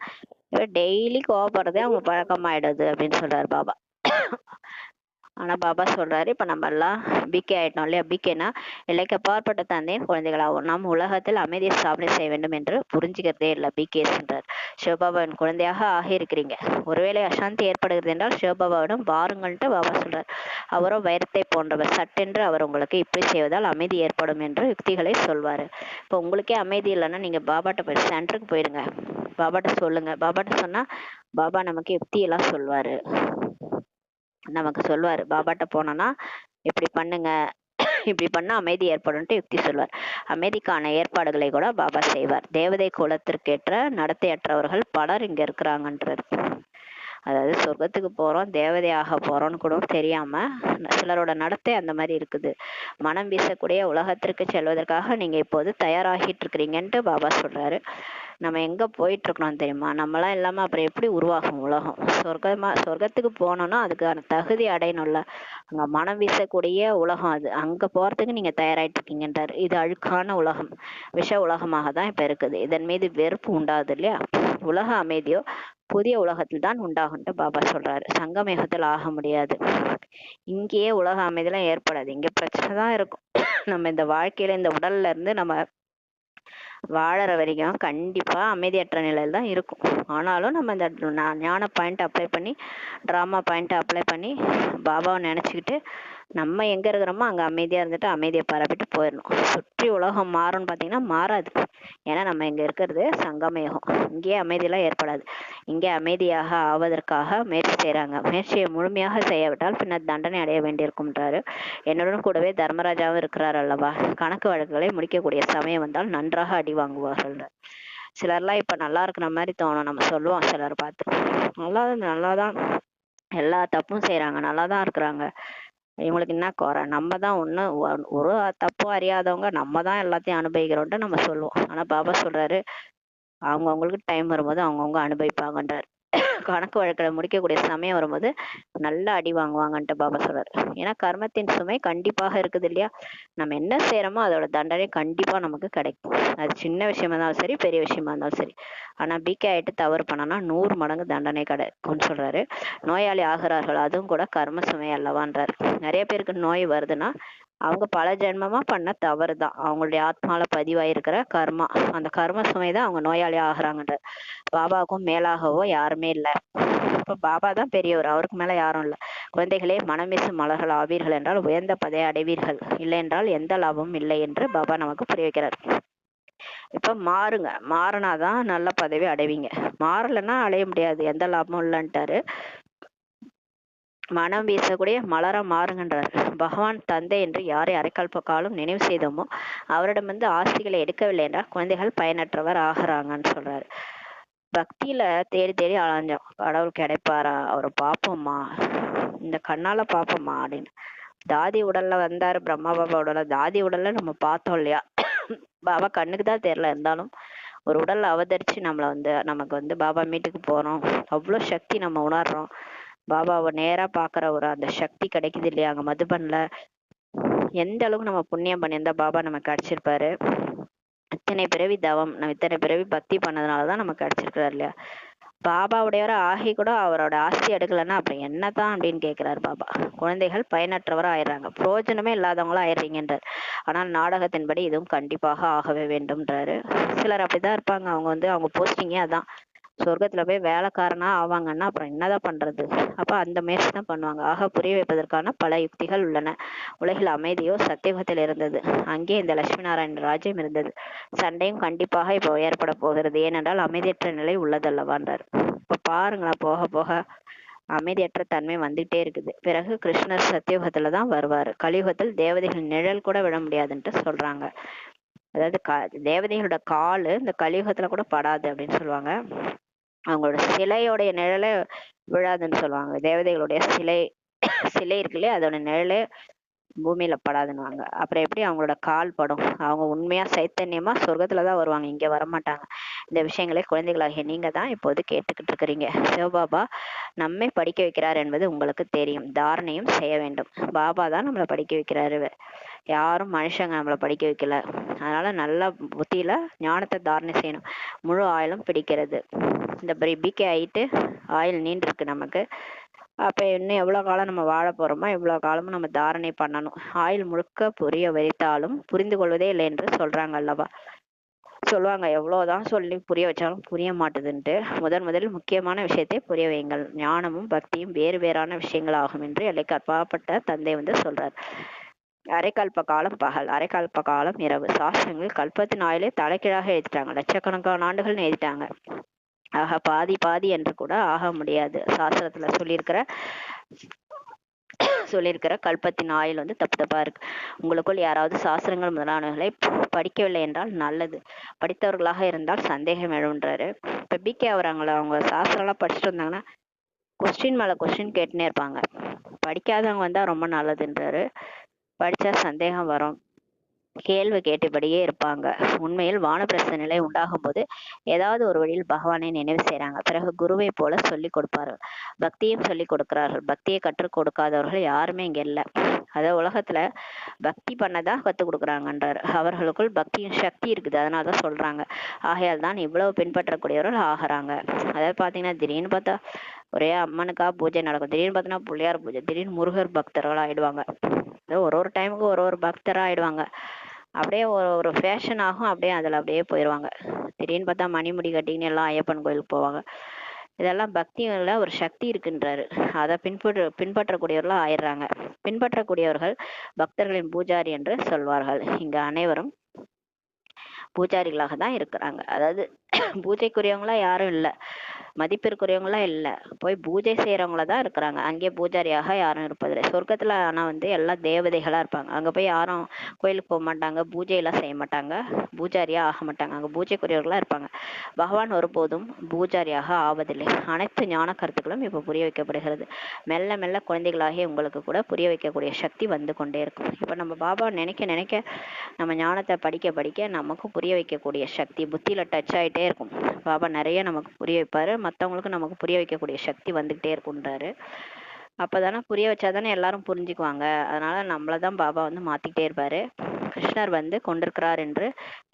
S1: டெய்லி கோவப்படுறதே அவங்க பழக்கமாயிடுது அப்படின்னு சொல்றாரு பாபா. ஆனா பாபா சொல்றாரு, இப்ப நம்ம எல்லாம் பிகே ஆயிட்டோம் இல்லையா? பிகேனா எல்லைக்கு அப்பாற்பட்ட தந்தையின் குழந்தைகளாகும். நாம் உலகத்தில் அமைதியை ஸ்தாபனை செய்ய வேண்டும் என்று புரிஞ்சுக்கிறதே இல்லை பிகேஸ்ன்றார். சிவபாபாவின் குழந்தையாக ஆகியிருக்கிறீங்க. ஒருவேளை அசாந்தி ஏற்படுகிறது என்றால் சிவபாபாவிடம் வாருங்கள்ட்டு பாபா சொல்றார். அவரோ வைரத்தை போன்றவர். சட்டென்று அவர் உங்களுக்கு இப்படி செய்வதால் அமைதி ஏற்படும் என்று யுக்திகளை சொல்வாரு. இப்போ உங்களுக்கே அமைதி இல்லைன்னா நீங்க பாபாட்ட போய் சென்டருக்கு போயிடுங்க, பாபாட்ட சொல்லுங்க. பாபாட்ட சொன்னா பாபா நமக்கு யுக்தியெல்லாம் சொல்வாரு, நமக்கு சொல்லுவாரு. பாபாட்ட போனோம்னா இப்படி பண்ணுங்க, இப்படி பண்ணா அமைதி ஏற்படும்ட்டு யுக்தி சொல்வார். அமைதிக்கான ஏற்பாடுகளை கூட பாபா செய்வார். தேவதை குலத்திற்கேற்ற நடத்தையற்றவர்கள் பலர் இங்க இருக்கிறாங்கன்றது. அதாவது சொர்க்கத்துக்கு போறோம், தேவதையாக போறோம்னு கூட தெரியாம சிலரோட நடத்தை அந்த மாதிரி இருக்குது. மனம் வீசக்கூடிய உலகத்திற்கு செல்வதற்காக நீங்க இப்போது தயாராகிட்டு இருக்கிறீங்கன்ட்டு பாபா சொல்றாரு. நம்ம எங்க போயிட்டு இருக்கணும் தெரியுமா? நம்மளாம் இல்லாம அப்புறம் எப்படி உருவாகும் உலகம்? சொர்க்கத்துக்கு போனோம்னா அதுக்கான தகுதி அடையணும்ல. அங்க மனம் வீசக்கூடிய உலகம் அது. அங்க போறதுக்கு நீங்க தயாராயிட்டு இருக்கீங்கன்றாரு. இது அழுக்கான உலகம், விஷ உலகமாக தான் இப்ப இருக்குது. இதன் மீது வெறுப்பு உண்டாகுது இல்லையா? உலக அமைதியோ புதிய உலகத்தில் தான் உண்டாகும்ட்டு பாபா சொல்றாரு. சங்கமேகத்தில் ஆக முடியாது. இங்கேயே உலக அமைதியெல்லாம் ஏற்படாது. இங்க பிரச்சனை தான் இருக்கும். நம்ம இந்த வாழ்க்கையில இந்த உடல்ல இருந்து நம்ம வாழற வரைக்கும் கண்டிப்பா அமைதியற்ற நிலையில தான் இருக்கும். ஆனாலும் நம்ம இந்த ஞான பாயிண்ட் அப்ளை பண்ணி, டிராமா பாயிண்ட் அப்ளை பண்ணி பாபாவை நினைச்சுக்கிட்டு நம்ம எங்க இருக்கிறோமோ அங்க அமைதியா இருந்துட்டு அமைதியை பரப்பிட்டு போயிடணும். சுற்றி உலகம் மாறும்னு பாத்தீங்கன்னா மாறாது. ஏன்னா நம்ம இங்க இருக்கிறது சங்கமயுகம். இங்கேயே அமைதியெல்லாம் ஏற்படாது. இங்கே அமைதியாக ஆவதற்காக முயற்சி செய்யறாங்க. முயற்சியை முழுமையாக செய்யவிட்டால் பின்னர் தண்டனை அடைய வேண்டியிருக்கும்ன்றாரு. என்னுடன் கூடவே தர்மராஜாவும் இருக்கிறார் அல்லவா? கணக்கு வழக்குகளை முடிக்கக்கூடிய சமயம் வந்தால் நன்றாக அடி வாங்குவார்கள். சிலர்லாம் இப்ப நல்லா இருக்கிற மாதிரி தோணும். நம்ம சொல்லுவோம் சிலர் பார்த்து, நல்லாதான் எல்லா தப்பும் செய்யறாங்க, நல்லாதான் இருக்கிறாங்க, இவங்களுக்கு என்ன குறை? நம்ம தான் ஒரு தப்பும் அறியாதவங்க, நம்ம தான் எல்லாத்தையும் அனுபவிக்கிறோம்ட்டு நம்ம சொல்லுவோம். ஆனா பாபா சொல்றாரு, அவங்கவுங்களுக்கு டைம் வரும்போது அவங்கவுங்க அனுபவிப்பாங்கன்றார். கணக்கு வழக்கில் முடிக்கக்கூடிய சமயம் வரும்போது நல்லா அடி வாங்குவாங்கன்ட்டு பாபா சொல்றாரு. ஏன்னா கர்மத்தின் சுமை கண்டிப்பாக இருக்குது இல்லையா? நம்ம என்ன செய்யறோமோ அதோட தண்டனை கண்டிப்பா நமக்கு கிடைக்கும். அது சின்ன விஷயமா இருந்தாலும் சரி, பெரிய விஷயமா இருந்தாலும் சரி. ஆனா பிகே ஆயிட்டு தவறு பண்ணனா 100 மடங்கு தண்டனை கிடைக்கும்னு சொல்றாரு. நோயாளி ஆகிறார்கள், அதுவும் கூட கர்ம சுமை அல்லவான்றாரு. நிறைய பேருக்கு நோய் வருதுன்னா அவங்க பல ஜென்மமா பண்ண தவறு தான், அவங்களுடைய ஆத்மால பதிவாயிருக்கிற கர்மா, அந்த கர்ம சுமை தான் அவங்க நோயாளி ஆகுறாங்கன்ற. பாபாவுக்கும் மேலாகவோ யாருமே இல்லை. இப்ப பாபா தான் பெரியவர், அவருக்கு மேல யாரும் இல்லை. குழந்தைகளே, மனம் வீசும் மலர்கள் ஆவீர்கள் என்றால் உயர்ந்த பதவியை அடைவீர்கள், இல்லை என்றால் எந்த லாபமும் இல்லை என்று பாபா நமக்கு புரிய வைக்கிறார். இப்ப மாறுங்க, மாறினாதான் நல்ல பதவி அடைவீங்க, மாறலைன்னா அடைய முடியாது, எந்த லாபமும் இல்லைன்ட்டாரு. மனம் வீசக்கூடிய மலரா மாறுங்கன்றார். பகவான் தந்தை என்று யாரை அரைக்கல்ப காலம் நினைவு செய்தோமோ அவரிடமிருந்து ஆஸ்திகளை எடுக்கவில்லை என்றால் குழந்தைகள் பயனற்றவர் ஆகிறாங்கன்னு சொல்றாரு. பக்தியில தேடி தேடி அலைஞ்சோம், கடவுள் கிடைப்பாரா, அவரை பார்ப்போமா, இந்த கண்ணால பார்ப்போமா அப்படின்னு. தாதி உடல்ல வந்தாரு, பிரம்மா பாபா உடல்ல. தாதி உடல்ல நம்ம பார்த்தோம் இல்லையா? பாபா கண்ணுக்கு தான் தெரியல, இருந்தாலும் ஒரு உடல்ல அவதரிச்சு நம்மளை நமக்கு பாபா மீட்டுக்கு போறோம், அவ்வளோ சக்தி நம்ம உணர்றோம். பாபாவை நேரா பாக்குற ஒரு அந்த சக்தி கிடைக்குது இல்லையா அங்க மதுபன்ல. எந்த அளவுக்கு நம்ம புண்ணியம் பண்ணியிருந்தா பாபா நமக்கு கிடைச்சிருப்பாரு. இத்தனை பிறவி தவம், நம்ம இத்தனை பிறவி பக்தி பண்ணதுனாலதான் நமக்கு கிடைச்சிருக்கிறாரு இல்லையா? பாபாவுடையவரை ஆகி கூட அவரோட ஆஸ்தி எடுக்கலைன்னா அப்புறம் என்னதான் அப்படின்னு கேட்கிறாரு பாபா. குழந்தைகள் பயனற்றவரா ஆயிடுறாங்க, பிரயோஜனமே இல்லாதவங்களா ஆயிடுறீங்கன்றார். ஆனால் நாடகத்தின்படி இதுவும் கண்டிப்பாக ஆகவே வேண்டும்ன்றாரு. சிலர் அப்படிதான் இருப்பாங்க, அவங்க போஸ்டிங்கே அதான், சொர்க்கத்துல போய் வேலைக்காரனா ஆவாங்கன்னா அப்புறம் என்னதான் பண்றது. அப்ப அந்த முயற்சி தான் பண்ணுவாங்க. ஆக புரிய வைப்பதற்கான பல யுக்திகள் உள்ளன. உலகில் அமைதியோ சத்தியுகத்தில் இருந்தது, அங்கே இந்த லட்சுமி நாராயண ராஜ்யம் இருந்தது. சண்டையும் கண்டிப்பாக இப்போ ஏற்பட போகிறது, ஏனென்றால் அமைதியற்ற நிலை உள்ளதல்லவான்றார். இப்ப பாருங்களேன், போக போக அமைதியற்ற தன்மை வந்துட்டே இருக்குது. பிறகு கிருஷ்ணர் சத்தியுகத்துல தான் வருவாரு. கலியுகத்தில் தேவதைகள் நிழல் கூட விட முடியாதுன்ட்டு சொல்றாங்க. அதாவது தேவதைகளோட காலு இந்த கலியுகத்துல கூட படாது அப்படின்னு சொல்லுவாங்க. அவங்களோட சிலையோடைய நிழலே விழாதுன்னு சொல்லுவாங்க. தேவதைகளுடைய சிலை சிலை இருக்கு இல்லையா, அதோட நிழலே பூமியில படாதுன்னுவாங்க. அப்புறம் எப்படி அவங்களோட கால் படும்? அவங்க உண்மையா சைத்தன்யமா சொர்க்கத்துலதான் வருவாங்க, இங்க வரமாட்டாங்க. இந்த விஷயங்களை குழந்தைகளாகிய நீங்க தான் இப்போது கேட்டுக்கிட்டு இருக்கிறீங்க. சிவபாபா நம்மை படிக்க வைக்கிறார் என்பது உங்களுக்கு தெரியும், தாரணையும் செய்ய வேண்டும். பாபா தான் நம்மளை படிக்க வைக்கிறாரு, யாரும் மனுஷங்க நம்மளை படிக்க வைக்கல. அதனால நல்ல புத்தியில ஞானத்தை தாரணை செய்யணும். முழு ஆயுளும் பிடிக்கிறது. இந்த பிகே ஆயிட்டு ஆயுள் நீண்டு இருக்கு நமக்கு. அப்ப இன்னும் எவ்வளவு காலம் நம்ம வாழ போறோமோ இவ்வளவு காலமும் நம்ம தாரணை பண்ணணும். ஆயுள் முழுக்க புரிய வைத்தாலும் புரிந்து கொள்வதே இல்லை என்று சொல்றாங்க அல்லவா? சொல்லுவாங்க, எவ்வளவுதான் சொல்லி புரிய வச்சாலும் புரிய மாட்டுதுன்ட்டு. முதலில் முக்கியமான விஷயத்தை புரிய வையுங்கள். ஞானமும் பக்தியும் வேறு வேறான விஷயங்கள் ஆகும் என்று எல்லைக்கு அப்பாற்பட்ட தந்தை சொல்றார். அரைக்கல்ப காலம் பகல், அரைக்கல்ப காலம் இரவு. சாஸ்திரங்கள் கல்பத்தின் ஆயுளை தலைகீழாக எழுதிட்டாங்க, லட்சக்கணக்கான ஆண்டுகள்னு எழுதிட்டாங்க. ஆக பாதி பாதி என்று கூட ஆக முடியாது. சாஸ்திரத்துல சொல்லியிருக்கிற கல்பத்தின் ஆயுள் தப்பு தப்பா இருக்கு. உங்களுக்குள் யாராவது சாஸ்திரங்கள் முதலானவர்களை படிக்கவில்லை என்றால் நல்லது, படித்தவர்களாக இருந்தால் சந்தேகம் எழுன்றாரு. இப்ப பிகே அவங்க சாஸ்திரம் எல்லாம் படிச்சுட்டு வந்தாங்கன்னா கொஸ்டின் மேல கொஸ்டின் கேட்டுனே இருப்பாங்க. படிக்காதவங்க வந்தா ரொம்ப நல்லதுன்றாரு. படிச்சா சந்தேகம் வரும், கேள்வி கேட்டபடியே இருப்பாங்க. உண்மையில் வானப்பிரஸ்த நிலை உண்டாகும் போது ஏதாவது ஒரு வழியில் பகவானை நினைவு செய்யறாங்க. பிறகு குருவை போல சொல்லி கொடுப்பார்கள், பக்தியும் சொல்லி கொடுக்கிறார்கள். பக்தியை கற்றுக் கொடுக்காதவர்கள் யாருமே இங்க இல்லை. அதாவது உலகத்துல பக்தி பண்ணதான் கத்துக் கொடுக்குறாங்கன்றார். அவர்களுக்குள் பக்தியின் சக்தி இருக்குது, அதனாலதான் சொல்றாங்க. ஆகையால் தான் இவ்வளவு பின்பற்றக்கூடியவர்கள் ஆகிறாங்க. அதாவது பாத்தீங்கன்னா திடீர்னு பார்த்தா ஒரே அம்மனுக்கா பூஜை நடக்கும், திடீர்னு பார்த்தீங்கன்னா பிள்ளையார் பூஜை, திடீர்னு முருகர் பக்தர்கள் ஆயிடுவாங்க. ஒரு டைமுக்கு ஒரு பக்தரா ஆயிடுவாங்க. அப்படியே ஒரு ஃபேஷன் ஆகும், அப்படியே அதுல அப்படியே போயிடுவாங்க. திடீர்னு பார்த்தா மணிமுடி கட்டின்னு எல்லாம் ஐயப்பன் கோயிலுக்கு போவாங்க. இதெல்லாம் பக்தியில ஒரு சக்தி இருக்குன்றாரு. அதை பின்பற்றக்கூடியவர்களா ஆயிடுறாங்க. பின்பற்றக்கூடியவர்கள் பக்தர்களின் பூஜாரி என்று சொல்வார்கள். இங்க அனைவரும் பூஜாரிகளாக தான் இருக்கிறாங்க. அதாவது பூஜைக்குரியவங்களா யாரும் இல்லை, மதிப்பிற்குரியவங்களா இல்லை, போய் பூஜை செய்யறவங்கள தான் இருக்கிறாங்க. அங்கே பூஜாரியாக யாரும் இருப்பதில்லை. சொர்க்கத்துல ஆனா எல்லாம் தேவதைகளா இருப்பாங்க. அங்க போய் யாரும் கோயிலுக்கு போக மாட்டாங்க, பூஜை எல்லாம் செய்ய மாட்டாங்க, பூஜாரியா ஆக மாட்டாங்க. அங்க பூஜைக்குரியவர்களா இருப்பாங்க. பகவான் ஒருபோதும் பூஜாரியாக ஆவதில்லை. அனைத்து ஞான கருத்துக்களும் இப்ப புரிய வைக்கப்படுகிறது. மெல்ல மெல்ல குழந்தைகளாகிய உங்களுக்கு கூட புரிய வைக்கக்கூடிய சக்தி வந்து கொண்டே இருக்கும். இப்ப நம்ம பாபா நினைக்க நினைக்க நம்ம ஞானத்தை படிக்க படிக்க நமக்கும் புரிய வைக்கக்கூடிய சக்தி புத்தியில டச் ஆயிட்டே இருக்கும். பாபா நிறைய நமக்கு புரிய வைப்பாரு. மற்றவங்களுக்கு நமக்கு புரிய வைக்கக்கூடிய சக்தி வந்துகிட்டே இருக்குன்றாரு. அப்பதானே புரிய வச்சாதானே எல்லாரும் புரிஞ்சுக்குவாங்க. அதனால நம்மளதான் பாபா வந்து மாத்திக்கிட்டே இருப்பாரு. கிருஷ்ணர் வந்து கொண்டிருக்கிறார் என்று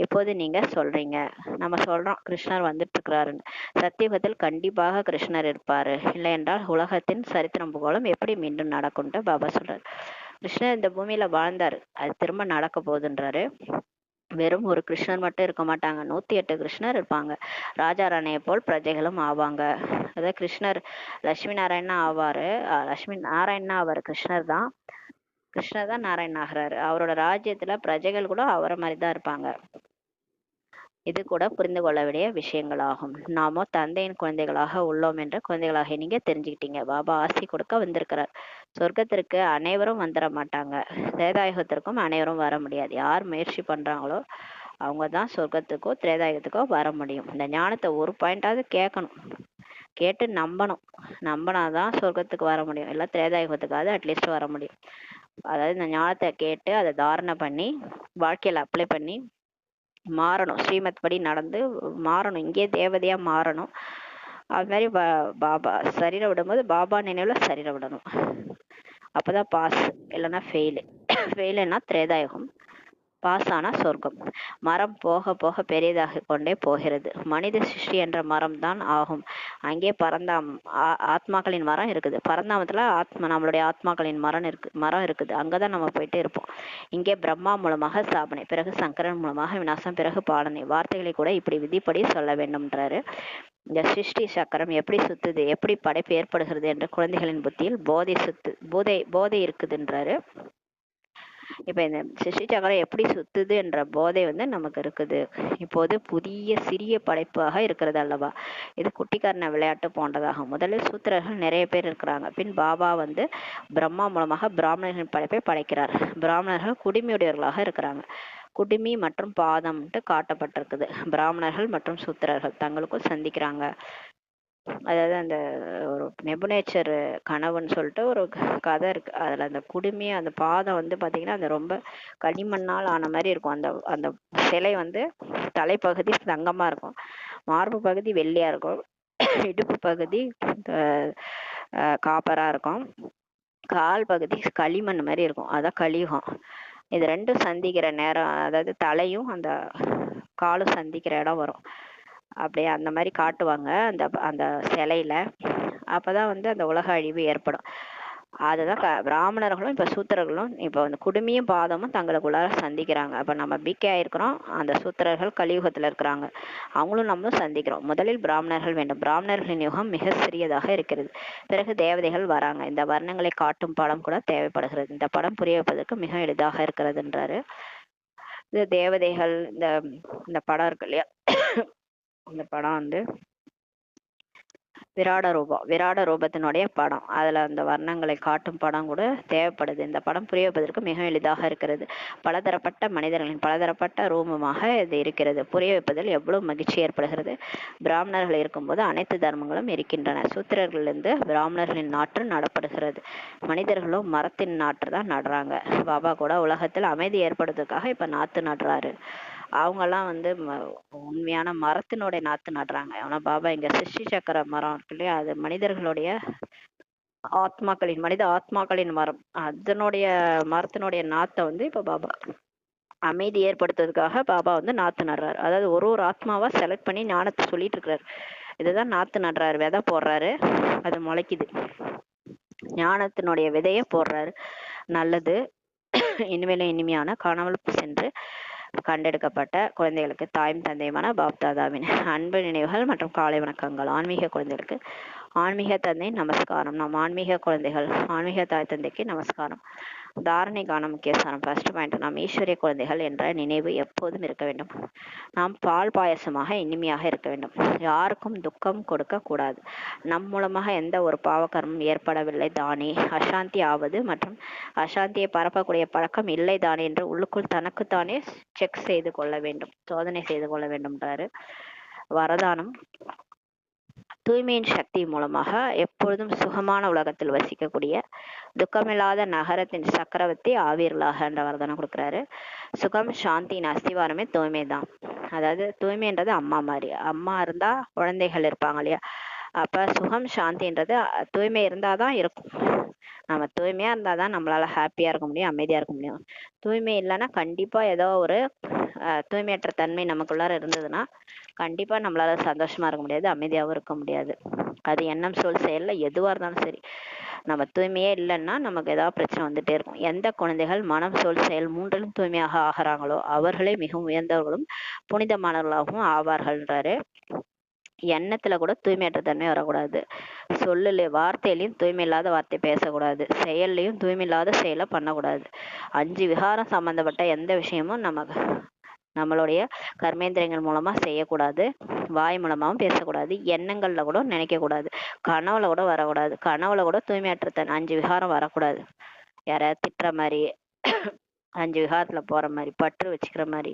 S1: இப்போது நீங்க சொல்றீங்க. நம்ம சொல்றோம் கிருஷ்ணர் வந்துட்டு இருக்கிறாருன்னு. சத்தியுகத்தில் கண்டிப்பாக கிருஷ்ணர் இருப்பாரு, இல்லை என்றால் உலகத்தின் சரித்திரம் புகழும் எப்படி மீண்டும் நடக்கும்ட்டு பாபா சொல்றாரு. கிருஷ்ணர் இந்த பூமியில வாழ்ந்தாரு, அது திரும்ப நடக்க போகுதுன்றாரு. வெறும் ஒரு கிருஷ்ணர் மட்டும் இருக்க மாட்டாங்க, 108 கிருஷ்ணர் இருப்பாங்க. ராஜா ராணியை போல் பிரஜைகளும் ஆவாங்க. அதாவது கிருஷ்ணர் லட்சுமி நாராயணா ஆவாரு. லட்சுமி நாராயணா ஆவாரு. கிருஷ்ணர் தான் நாராயண் ஆகிறாரு. அவரோட ராஜ்யத்துல பிரஜைகள் கூட அவரை மாதிரி தான் இருப்பாங்க. இது கூட புரிந்து கொள்ள வேண்டிய விஷயங்களாகும். நாமோ தந்தையின் குழந்தைகளாக உள்ளோம் என்ற குழந்தைகளாக நீங்க தெரிஞ்சுக்கிட்டீங்க. பாபா ஆசி கொடுக்க வந்திருக்கிறார். சொர்க்கத்திற்கு அனைவரும் வந்துட மாட்டாங்க, திரேதாயுகத்திற்கும் அனைவரும் வர முடியாது. யார் முயற்சி பண்றாங்களோ அவங்க தான் சொர்க்கத்துக்கோ திரேதாயுகத்துக்கோ வர முடியும். இந்த ஞானத்தை ஒரு பாயிண்டாவது கேட்கணும், கேட்டு நம்பணும். நம்பினாதான் சொர்க்கத்துக்கு வர முடியும், இல்லை திரேதாயுகத்துக்காவது அட்லீஸ்ட் வர முடியும். அதாவது இந்த ஞானத்தை கேட்டு அதை தாரணை பண்ணி வாழ்க்கையில அப்ளை பண்ணி மாறணும். ஸ்ரீமத் படி நடந்து மாறணும், இங்கே தேவதையா மாறணும். அது மாதிரி பாபா சரீரம் விடும்போது பாபா நினைவுல சரீரம் விடணும். அப்பதான் பாஸ், இல்லைன்னா ஃபெயிலு. ஃபெயிலுன்னா திரேதாயுகம், பாஸ் ஆனா சொர்க்கம். மரம் போக போக பெரியதாக கொண்டே போகிறது. மனித சிருஷ்டி என்ற மரம் தான் ஆகும். அங்கே பரந்தாம் ஆத்மாக்களின் மரம் இருக்குது. பரந்தாமத்துல நம்மளுடைய ஆத்மாக்களின் மரம் இருக்குது. அங்கதான் நம்ம போயிட்டு இருப்போம். இங்கே பிரம்மா மூலமாக ஸ்தாபனை, பிறகு சங்கரன் மூலமாக விநாசம், பிறகு பாலனை. வார்த்தைகளை கூட இப்படி விதிப்படி சொல்ல வேண்டும்ன்றாரு. இந்த சிருஷ்டி சக்கரம் எப்படி சுத்துது, எப்படி படைப்பு ஏற்படுகிறது என்ற குழந்தைகளின் புத்தியில் போதை இருக்குதுன்றாரு. இப்ப இந்த சிருஷ்டி சக்கரம் எப்படி சுத்துது என்ற போதை வந்து நமக்கு இருக்குது. இப்போது புதிய சிறிய படைப்பாக இருக்கிறது அல்லவா. இது குட்டிக்காரன விளையாட்டு போன்றதாகும். முதலில் சூத்திரர்கள் நிறைய பேர் இருக்கிறாங்க. பின் பாபா வந்து பிரம்மா மூலமாக பிராமணர்களின் படைப்பை படைக்கிறார். பிராமணர்கள் குடிமையுடையவர்களாக இருக்கிறாங்க. குடுமி மற்றும் பாதம்ட்டு காட்டப்பட்டிருக்குது. பிராமணர்கள் மற்றும் சூத்திரர்கள் தங்களுக்குள் சந்திக்கிறாங்க. அதாவது அந்த ஒரு நெபுனேச்சர் கனவுன்னு சொல்லிட்டு ஒரு கதை இருக்கு. அதுல அந்த குடுமி அந்த பாதம் வந்து பாத்தீங்கன்னா அந்த ரொம்ப களிமண்ணால் ஆன மாதிரி இருக்கும். அந்த அந்த சிலை வந்து தலைப்பகுதி தங்கமா இருக்கும், மார்பு பகுதி வெள்ளையா இருக்கும், இடுப்பு பகுதி காப்பரா இருக்கும், கால் பகுதி களிமண் மாதிரி இருக்கும். அதான் கலியுகம். இது ரெண்டும் சந்திக்கிற நேரம், அதாவது தலையும் அந்த காலும் சந்திக்கிற இடம் வரும். அப்படியே அந்த மாதிரி காட்டுவாங்க அந்த அந்த சிலையில. அப்பதான் வந்து அந்த உலக அழிவு ஏற்படும். அதுதான் பிராமணர்களும் இப்ப சூத்திரர்களும் இப்ப வந்து குடுமியும் பாதமும் தங்களுக்குள்ளார சந்திக்கிறாங்க. அப்ப நம்ம பிகே ஆயிருக்கிறோம், அந்த சூத்திரர்கள் கலியுகத்துல இருக்கிறாங்க, அவங்களும் நம்மளும் சந்திக்கிறோம். முதலில் பிராமணர்கள் வேண்டும். பிராமணர்களின் யுகம் மிக சிறியதாக இருக்கிறது, பிறகு தேவதைகள் வராங்க. இந்த வர்ணங்களை காட்டும் படம் கூட தேவைப்படுகிறது. இந்த படம் புரிய வைப்பதற்கு மிக எளிதாக இருக்கிறதுன்றாரு. இந்த தேவதைகள் இந்த படம் இருக்கு இல்லையா, இந்த படம் வந்து விராட ரூபத்தினுடைய படம். அதுல அந்த வர்ணங்களை காட்டும் படம் கூட தேவைப்படுது. இந்த படம் புரிய வைப்பதற்கு மிக எளிதாக இருக்கிறது. பலதரப்பட்ட மனிதர்களின் பலதரப்பட்ட ரூபமாக இது இருக்கிறது. புரிய வைப்பதில் எவ்வளவு மகிழ்ச்சி ஏற்படுகிறது. பிராமணர்கள் இருக்கும்போது அனைத்து தர்மங்களும் இருக்கின்றன. சூத்திரர்களிலிருந்து பிராமணர்களின் நாற்று நடப்படுகிறது. மனிதர்களும் மரத்தின் நாற்று தான் நடுறாங்க. பாபா கூட உலகத்தில் அமைதி ஏற்படுறதுக்காக இப்ப நாத்து நடுறாரு. அவங்கெல்லாம் வந்து உண்மையான மரத்தினுடைய நாத்து நடுறாங்க. ஆனா பாபா இங்க சிருஷ்டி சக்கர மரம் இருக்கு இல்லையா, அது மனிதர்களுடைய மனித ஆத்மாக்களின் மரம். அதனுடைய மரத்தினுடைய நாத்தை வந்து இப்ப பாபா அமைதி ஏற்படுத்துறதுக்காக பாபா வந்து நாத்து நடுறாரு. அதாவது ஒரு ஆத்மாவா செலக்ட் பண்ணி ஞானத்தை சொல்லிட்டு இருக்கிறாரு. இதுதான் நாத்து நடுறாரு. விதை போடுறாரு, அது முளைக்குது. ஞானத்தினுடைய விதைய போடுறாரு. நல்லது, இனிமேலும் இனிமையான காணாமல் சென்று கண்டெடுக்கப்பட்ட குழந்தைகளுக்கு தாயும் தந்தையுமான பாப்தாதாவின் அன்பு நினைவுகள் மற்றும் காலை வணக்கங்கள். ஆன்மீக குழந்தைகளுக்கு ஆன்மீக தந்தை நமஸ்காரம். நம் ஆன்மீக குழந்தைகள் ஆன்மீக தாய் தந்தைக்கு நமஸ்காரம். தாரணைக்கான முக்கிய சாரம். ஃபர்ஸ்ட் பாயிண்ட், நாம் ஈஸ்வரிய குழந்தைகள் என்ற நினைவு எப்போதும் இருக்க வேண்டும். நாம் பால் பாயசமாக இனிமையாக இருக்க வேண்டும். யாருக்கும் துக்கம் கொடுக்க கூடாது. நம் மூலமாக எந்த ஒரு பாவகர்மம் ஏற்படவில்லை தானே. அசாந்தி ஆவது மற்றும் அசாந்தியை பரப்பக்கூடிய பழக்கம் இல்லை தானே என்று உள்ளுக்குள் தனக்குத்தானே செக் செய்து கொள்ள வேண்டும், சோதனை செய்து கொள்ள வேண்டும்ன்றாரு. வரதானம், தூய்மையின் சக்தி மூலமாக எப்பொழுதும் சுகமான உலகத்தில் வசிக்கக்கூடிய துக்கமில்லாத நகரத்தின் சக்கரவர்த்தி ஆவீர்களாக என்ற வரதானம் கொடுக்குறாரு. சுகம் சாந்தியின் அஸ்திவாரமே தூய்மை தான். அதாவது தூய்மைன்றது அம்மா மாதிரி. அம்மா இருந்தா குழந்தைகள் இருப்பாங்க இல்லையா, அப்ப சுகம் சாந்தின்றது தூய்மை இருந்தாதான் இருக்கும். நம்ம தூய்மையா இருந்தாதான் நம்மளால ஹாப்பியா இருக்க முடியும், அமைதியா இருக்க முடியும். தூய்மை இல்லைன்னா கண்டிப்பா ஏதோ ஒரு தூய்மையற்ற தன்மை நமக்குள்ளார இருந்ததுன்னா கண்டிப்பா நம்மளால சந்தோஷமா இருக்க முடியாது, அமைதியாவும் இருக்க முடியாது. அது எண்ணம் சொல் செயல்ல எதுவா இருந்தாலும் சரி, நம்ம தூய்மையே இல்லைன்னா நமக்கு ஏதாவது பிரச்சனை வந்துட்டே இருக்கும். எந்த குழந்தைகள் மனம் சொல் செயல் மூன்றிலும் தூய்மையாக ஆகிறாங்களோ அவர்களே மிகவும் உயர்ந்தவர்களும் புனிதமானவர்களாகவும் ஆவார்கள்ன்றாரு. எண்ணத்துல கூட தூய்மையற்ற தன்மை வரக்கூடாது. சொல்லுல வார்த்தையிலையும் தூய்மை இல்லாத வார்த்தை பேசக்கூடாது, செயல்லையும் தூய்மை இல்லாத செயலை பண்ணக்கூடாது. 5 விகாரம் சம்பந்தப்பட்ட எந்த விஷயமும் நம்மளுடைய கர்மேந்திரியங்கள் மூலமா செய்யக்கூடாது, வாய் மூலமாவும் பேசக்கூடாது, எண்ணங்கள்ல கூட நினைக்க கூடாது, கனவுல கூட வரக்கூடாது. கனவுல கூட தூய்மையற்ற 5 விகாரம் வரக்கூடாது. யாரையாவது திட்டுற மாதிரி 5 விகாரத்துல போற மாதிரி பற்று வச்சுக்கிற மாதிரி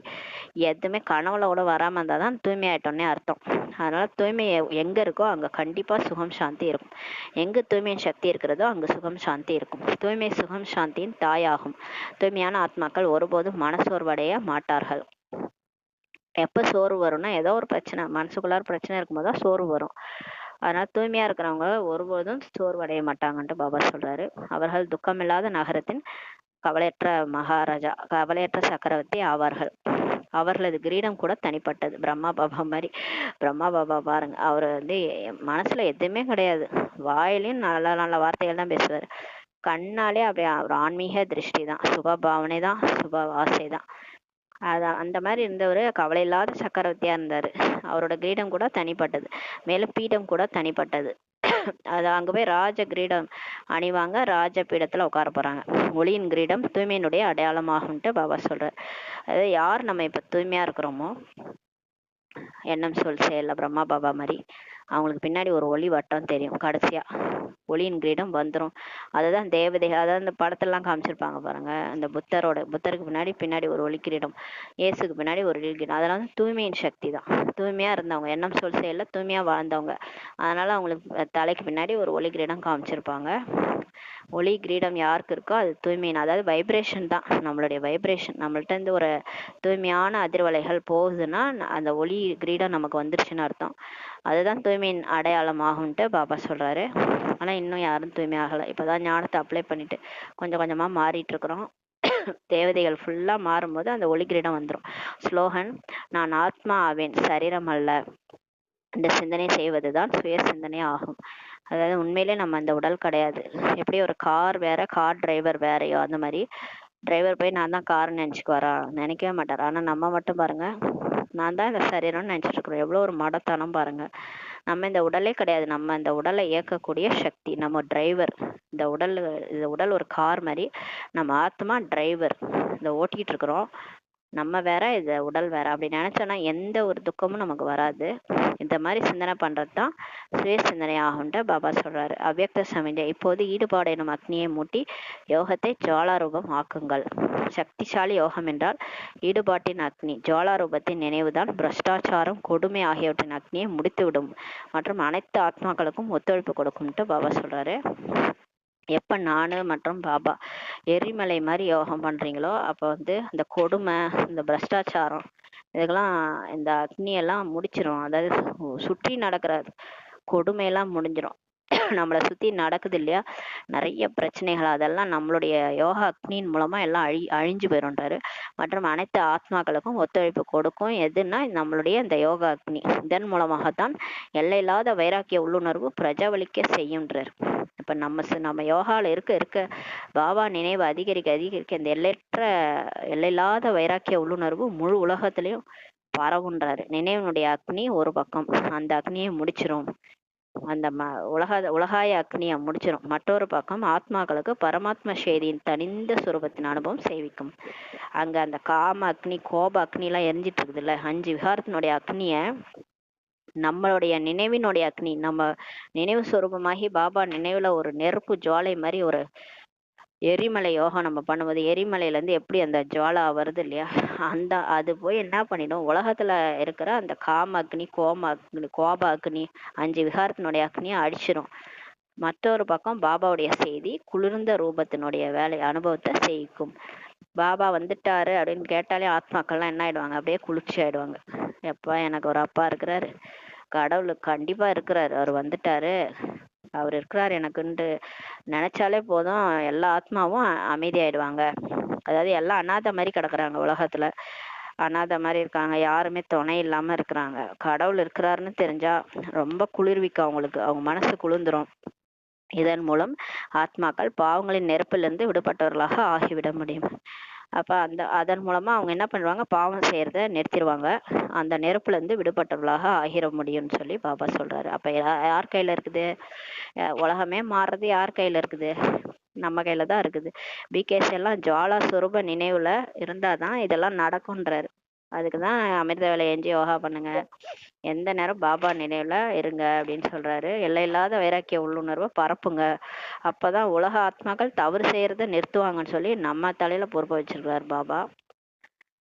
S1: எதுவுமே கனவுல கூட வராம இருந்தாதான் தூய்மை ஆயிட்டோன்னே அர்த்தம். அதனால தூய்மை எங்க இருக்கோ அங்க கண்டிப்பா சுகம் சாந்தி இருக்கும். எங்கு தூய்மையின் சக்தி இருக்கிறதோ அங்கு சுகம் சாந்தி இருக்கும். தூய்மை சுகம் சாந்தியின் தாயாகும். தூய்மையான ஆத்மாக்கள் ஒருபோதும் மனசோர்வடைய மாட்டார்கள். எப்ப சோர்வு வரும்னா ஏதோ ஒரு பிரச்சனை மனசுக்குள்ளார பிரச்சனை இருக்கும்போதுதான் சோர்வு வரும். அதனால தூய்மையா இருக்கிறவங்க ஒருபோதும் சோர்வடைய மாட்டாங்கன்ட்டு பாபா சொல்றாரு. அவர்கள் துக்கமில்லாத நகரத்தின் கவலையற்ற மகாராஜா, கவலையற்ற சக்கரவர்த்தி ஆவார்கள். அவர்களது கிரீடம் கூட தனிப்பட்டது. பிரம்மா பாபா மாதிரி. பிரம்மா பாபா பாருங்க, அவர் மனசுல எதுவுமே கிடையாது, வாயிலையும் நல்ல நல்ல வார்த்தைகள் தான் பேசுவார், கண்ணாலே அப்படியே ஒரு ஆன்மீக திருஷ்டி தான், சுப பாவனை தான், சுப ஆசை தான். அந்த மாதிரி இருந்தவர் கவலை இல்லாத சக்கரவர்த்தியா இருந்தாரு. அவரோட கிரீடம் கூட தனிப்பட்டது, மேலும் பீடம் கூட தனிப்பட்டது. அது அங்க போய் ராஜ கிரீடம் அணிவாங்க, ராஜ பீடத்துல உட்கார போறாங்க. ஒளியின் கிரீடம் தூய்மையினுடைய அடையாளமாகும்ட்டு பாபா சொல்றாரு. அதாவது யார் நம்ம இப்ப தூய்மையா இருக்கிறோமோ எண்ணம் சொல் செயல்ல பிரம்மா பாபா மாதிரி அவங்களுக்கு பின்னாடி ஒரு ஒளி வட்டம் தெரியும். கடைசியா ஒளியின் கிரீடம் வந்துடும். அதுதான் தேவதைகள், அதாவது அந்த படத்தெல்லாம் காமிச்சிருப்பாங்க பாருங்க, அந்த புத்தருக்கு பின்னாடி ஒரு ஒளி கிரீடம், இயேசுக்கு பின்னாடி ஒரு ஒளி கிரீடம். அதெல்லாம் தூய்மையின் சக்தி தான். தூய்மையா இருந்தவங்க, எண்ணம் சொல் செயல்ல தூய்மையா வாழ்ந்தவங்க, அதனால அவங்களுக்கு தலைக்கு பின்னாடி ஒரு ஒளி கிரீடம் காமிச்சிருப்பாங்க. ஒளி கிரீடம் யாருக்கு இருக்கோ அது தூய்மையின், அதாவது வைப்ரேஷன் தான், நம்மளுடைய வைப்ரேஷன். நம்மள்ட்ட இருந்து ஒரு தூய்மையான அதிர்வலைகள் போகுதுன்னா அந்த ஒளி கிரீடம் நமக்கு வந்துருச்சுன்னு அர்த்தம். அதுதான் தூய்மையின் அடையாளமாகும்ட்டு பாபா சொல்றாரு. ஆனா இன்னும் யாரும் தூய்மை ஆகலை. இப்பதான் ஞானத்தை அப்ளை பண்ணிட்டு கொஞ்சம் கொஞ்சமா மாறிட்டு இருக்கிறோம். தேவதைகள் ஃபுல்லா மாறும்போது அந்த ஒளி கிரீடம் வந்துடும். ஸ்லோகன்: நான் ஆத்மா ஆவேன், சரீரம் அல்ல. இந்த சிந்தனை செய்வதுதான் சுய சிந்தனை ஆகும். அதாவது உண்மையிலே நம்ம அந்த உடல் கிடையாது. எப்படி ஒரு கார் வேற, கார் டிரைவர் வேறையோ அந்த மாதிரி டிரைவர் போய் நான் தான் கார்னு நினைச்சுக்குவாரா? நினைக்கவே மாட்டார். ஆனா நம்ம மட்டும் பாருங்க, நான் தான் இந்த சரீரம்னு நினைச்சிட்டு இருக்கிறோம். எவ்வளவு ஒரு மடத்தனம் பாருங்க. நம்ம இந்த உடலே கிடையாது, நம்ம இந்த உடலை இயக்கக்கூடிய சக்தி, நம்ம டிரைவர். இந்த உடல் ஒரு கார் மாதிரி, நம்ம ஆத்மா டிரைவர், இந்த ஓட்டிட்டு இருக்கிறோம். நம்ம வேற, இந்த உடல் வேற. அப்படி நினைச்சோன்னா எந்த ஒரு துக்கமும் நமக்கு வராது. இந்த மாதிரி சிந்தனை பண்றதுதான் சுய சிந்தனை ஆகும்ட்டு பாபா சொல்றாரு. அவ்யக்த சமிஞ்சை: இப்போது ஈடுபாடு எனும் அக்னியை மூட்டி யோகத்தை ஜுவாலாரூபம் ஆக்குங்கள். சக்திசாலி யோகம் என்றால் ஈடுபாட்டின் அக்னி, ஜுவாலாரூபத்தின் நினைவுதான் பிரஷ்டாச்சாரம், கொடுமை ஆகியவற்றின் அக்னியை முடித்துவிடும் மற்றும் அனைத்து ஆத்மாக்களுக்கும் ஒத்துழைப்பு கொடுக்கும்ட்டு பாபா சொல்றாரு. எப்ப நானு மற்றும் பாபா எரிமலை மாதிரி யோகம் பண்றீங்களோ அப்ப அந்த கொடுமை, இந்த பிரஷ்டாச்சாரம், இதுக்கெல்லாம் இந்த அக்னியெல்லாம் முடிச்சிரும். அதாவது சுற்றி நடக்கிற கொடுமையெல்லாம் முடிஞ்சிரும். நம்மளை சுத்தி நடக்குது இல்லையா நிறைய பிரச்சனைகள், அதெல்லாம் நம்மளுடைய யோகா அக்னியின் மூலமா எல்லாம் அழிஞ்சு போயிடும்ன்றாரு. மற்றும் அனைத்து ஆத்மாக்களுக்கும் ஒத்துழைப்பு கொடுக்கும். எதுன்னா நம்மளுடைய இந்த யோகா அக்னி, இதன் மூலமாகத்தான் எல்லையில்லாத வைராக்கிய உள்ளுணர்வு பிரஜாவலிக்க செய்யும்ன்றார். இப்ப நம்ம யோகால இருக்க பாபா நினைவு அதிகரிக்க இந்த எல்லையில்லாத வைராக்கிய உள்ளுணர்வு முழு உலகத்திலையும் பரவுன்றாரு. நினைவினுடைய அக்னி ஒரு பக்கம், அந்த அக்னியை முடிச்சிரும். அந்த உலகாய அக்னியை முடிச்சிடும். மற்றொரு பக்கம் ஆத்மாக்களுக்கு பரமாத்ம செய்தியின் தனிந்த சுரூபத்தின் அனுபவம் செய்விக்கும். அங்க அந்த காம அக்னி, கோப அக்னி எல்லாம் எரிஞ்சிட்டு இருக்குது இல்ல, 5 விகாரத்தினுடைய அக்னிய நம்மளுடைய நினைவினுடைய அக்னி, நம்ம நினைவு சுரூபமாகி பாபா நினைவுல ஒரு நெருப்பு ஜுவாலை மாதிரி ஒரு எரிமலை யோகம் நம்ம பண்ணும்போது எரிமலையில இருந்து எப்படி அந்த ஜுவாலா வருது இல்லையா, அது போய் என்ன பண்ணிடும், உலகத்துல இருக்கிற அந்த காம அக்னி, கோப அக்னி, 5 விகாரத்தினுடைய அக்னியை அடிச்சிடும். மற்றொரு பக்கம் பாபாவுடைய செய்தி குளிர்ந்த ரூபத்தினுடைய அனுபவத்தை செய்யும். பாபா வந்துட்டாரு அப்படின்னு கேட்டாலே ஆத்மாக்கள்லாம் என்ன ஆயிடுவாங்க, அப்படியே குளிர்ச்சி ஆயிடுவாங்க. எப்பா எனக்கு ஒரு அப்பா இருக்கிறாரு, கடவுள் கண்டிப்பா இருக்கிறாரு, அவர் வந்துட்டாரு, அவர் இருக்கிறார் எனக்குன்ட்டு நினைச்சாலே போதும், எல்லா ஆத்மாவும் அமைதியாயிடுவாங்க. அதாவது எல்லாம் அனாதை மாதிரி கிடக்குறாங்க உலகத்துல, அனாதை மாதிரி இருக்காங்க, யாருமே துணை இல்லாம இருக்கிறாங்க. கடவுள் இருக்கிறாருன்னு தெரிஞ்சா ரொம்ப குளிர்விக்கும் அவங்களுக்கு, அவங்க மனசு குளிர்ந்துரும். இதன் மூலம் ஆத்மாக்கள் பாவங்களின் நெருப்பிலிருந்து விடுபட்டவர்களாக ஆகிவிட முடியும். அப்ப அதன் மூலமா அவங்க என்ன பண்ணுவாங்க, பாவம் செய்யறத நிறுத்திடுவாங்க, அந்த நெருப்புல இருந்து விடுபட்டவர்களாக ஆகிட முடியும்னு சொல்லி பாபா சொல்றாரு. அப்ப யார் கையில இருக்குது, உலகமே மாறுறது யார் கையில இருக்குது, நம்ம கையில தான் இருக்குது. பிகேசி எல்லாம் ஜுவாலா சுரூப நினைவுல இருந்தாதான் இதெல்லாம் நடக்கும்ன்றாரு. அதுக்குதான் அமிர்த வேலை எஞ்சி யோகா பண்ணுங்க, எந்த நேரம் பாபா நினைவுல இருங்க அப்படின்னு சொல்றாரு. எல்லையில்லாத வைராக்கிய உள்ளுணர்வை பரப்புங்க, அப்பதான் உலக ஆத்மாக்கள் தவறு செய்யறத நிறுத்துவாங்கன்னு சொல்லி நம்ம தலையில பொறுப்பை வச்சிருக்காரு பாபா.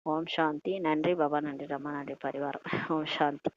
S1: ஓம் சாந்தி. நன்றி பாபா, நன்றி ரமா, நன்றி பரிவாரம். ஓம் சாந்தி.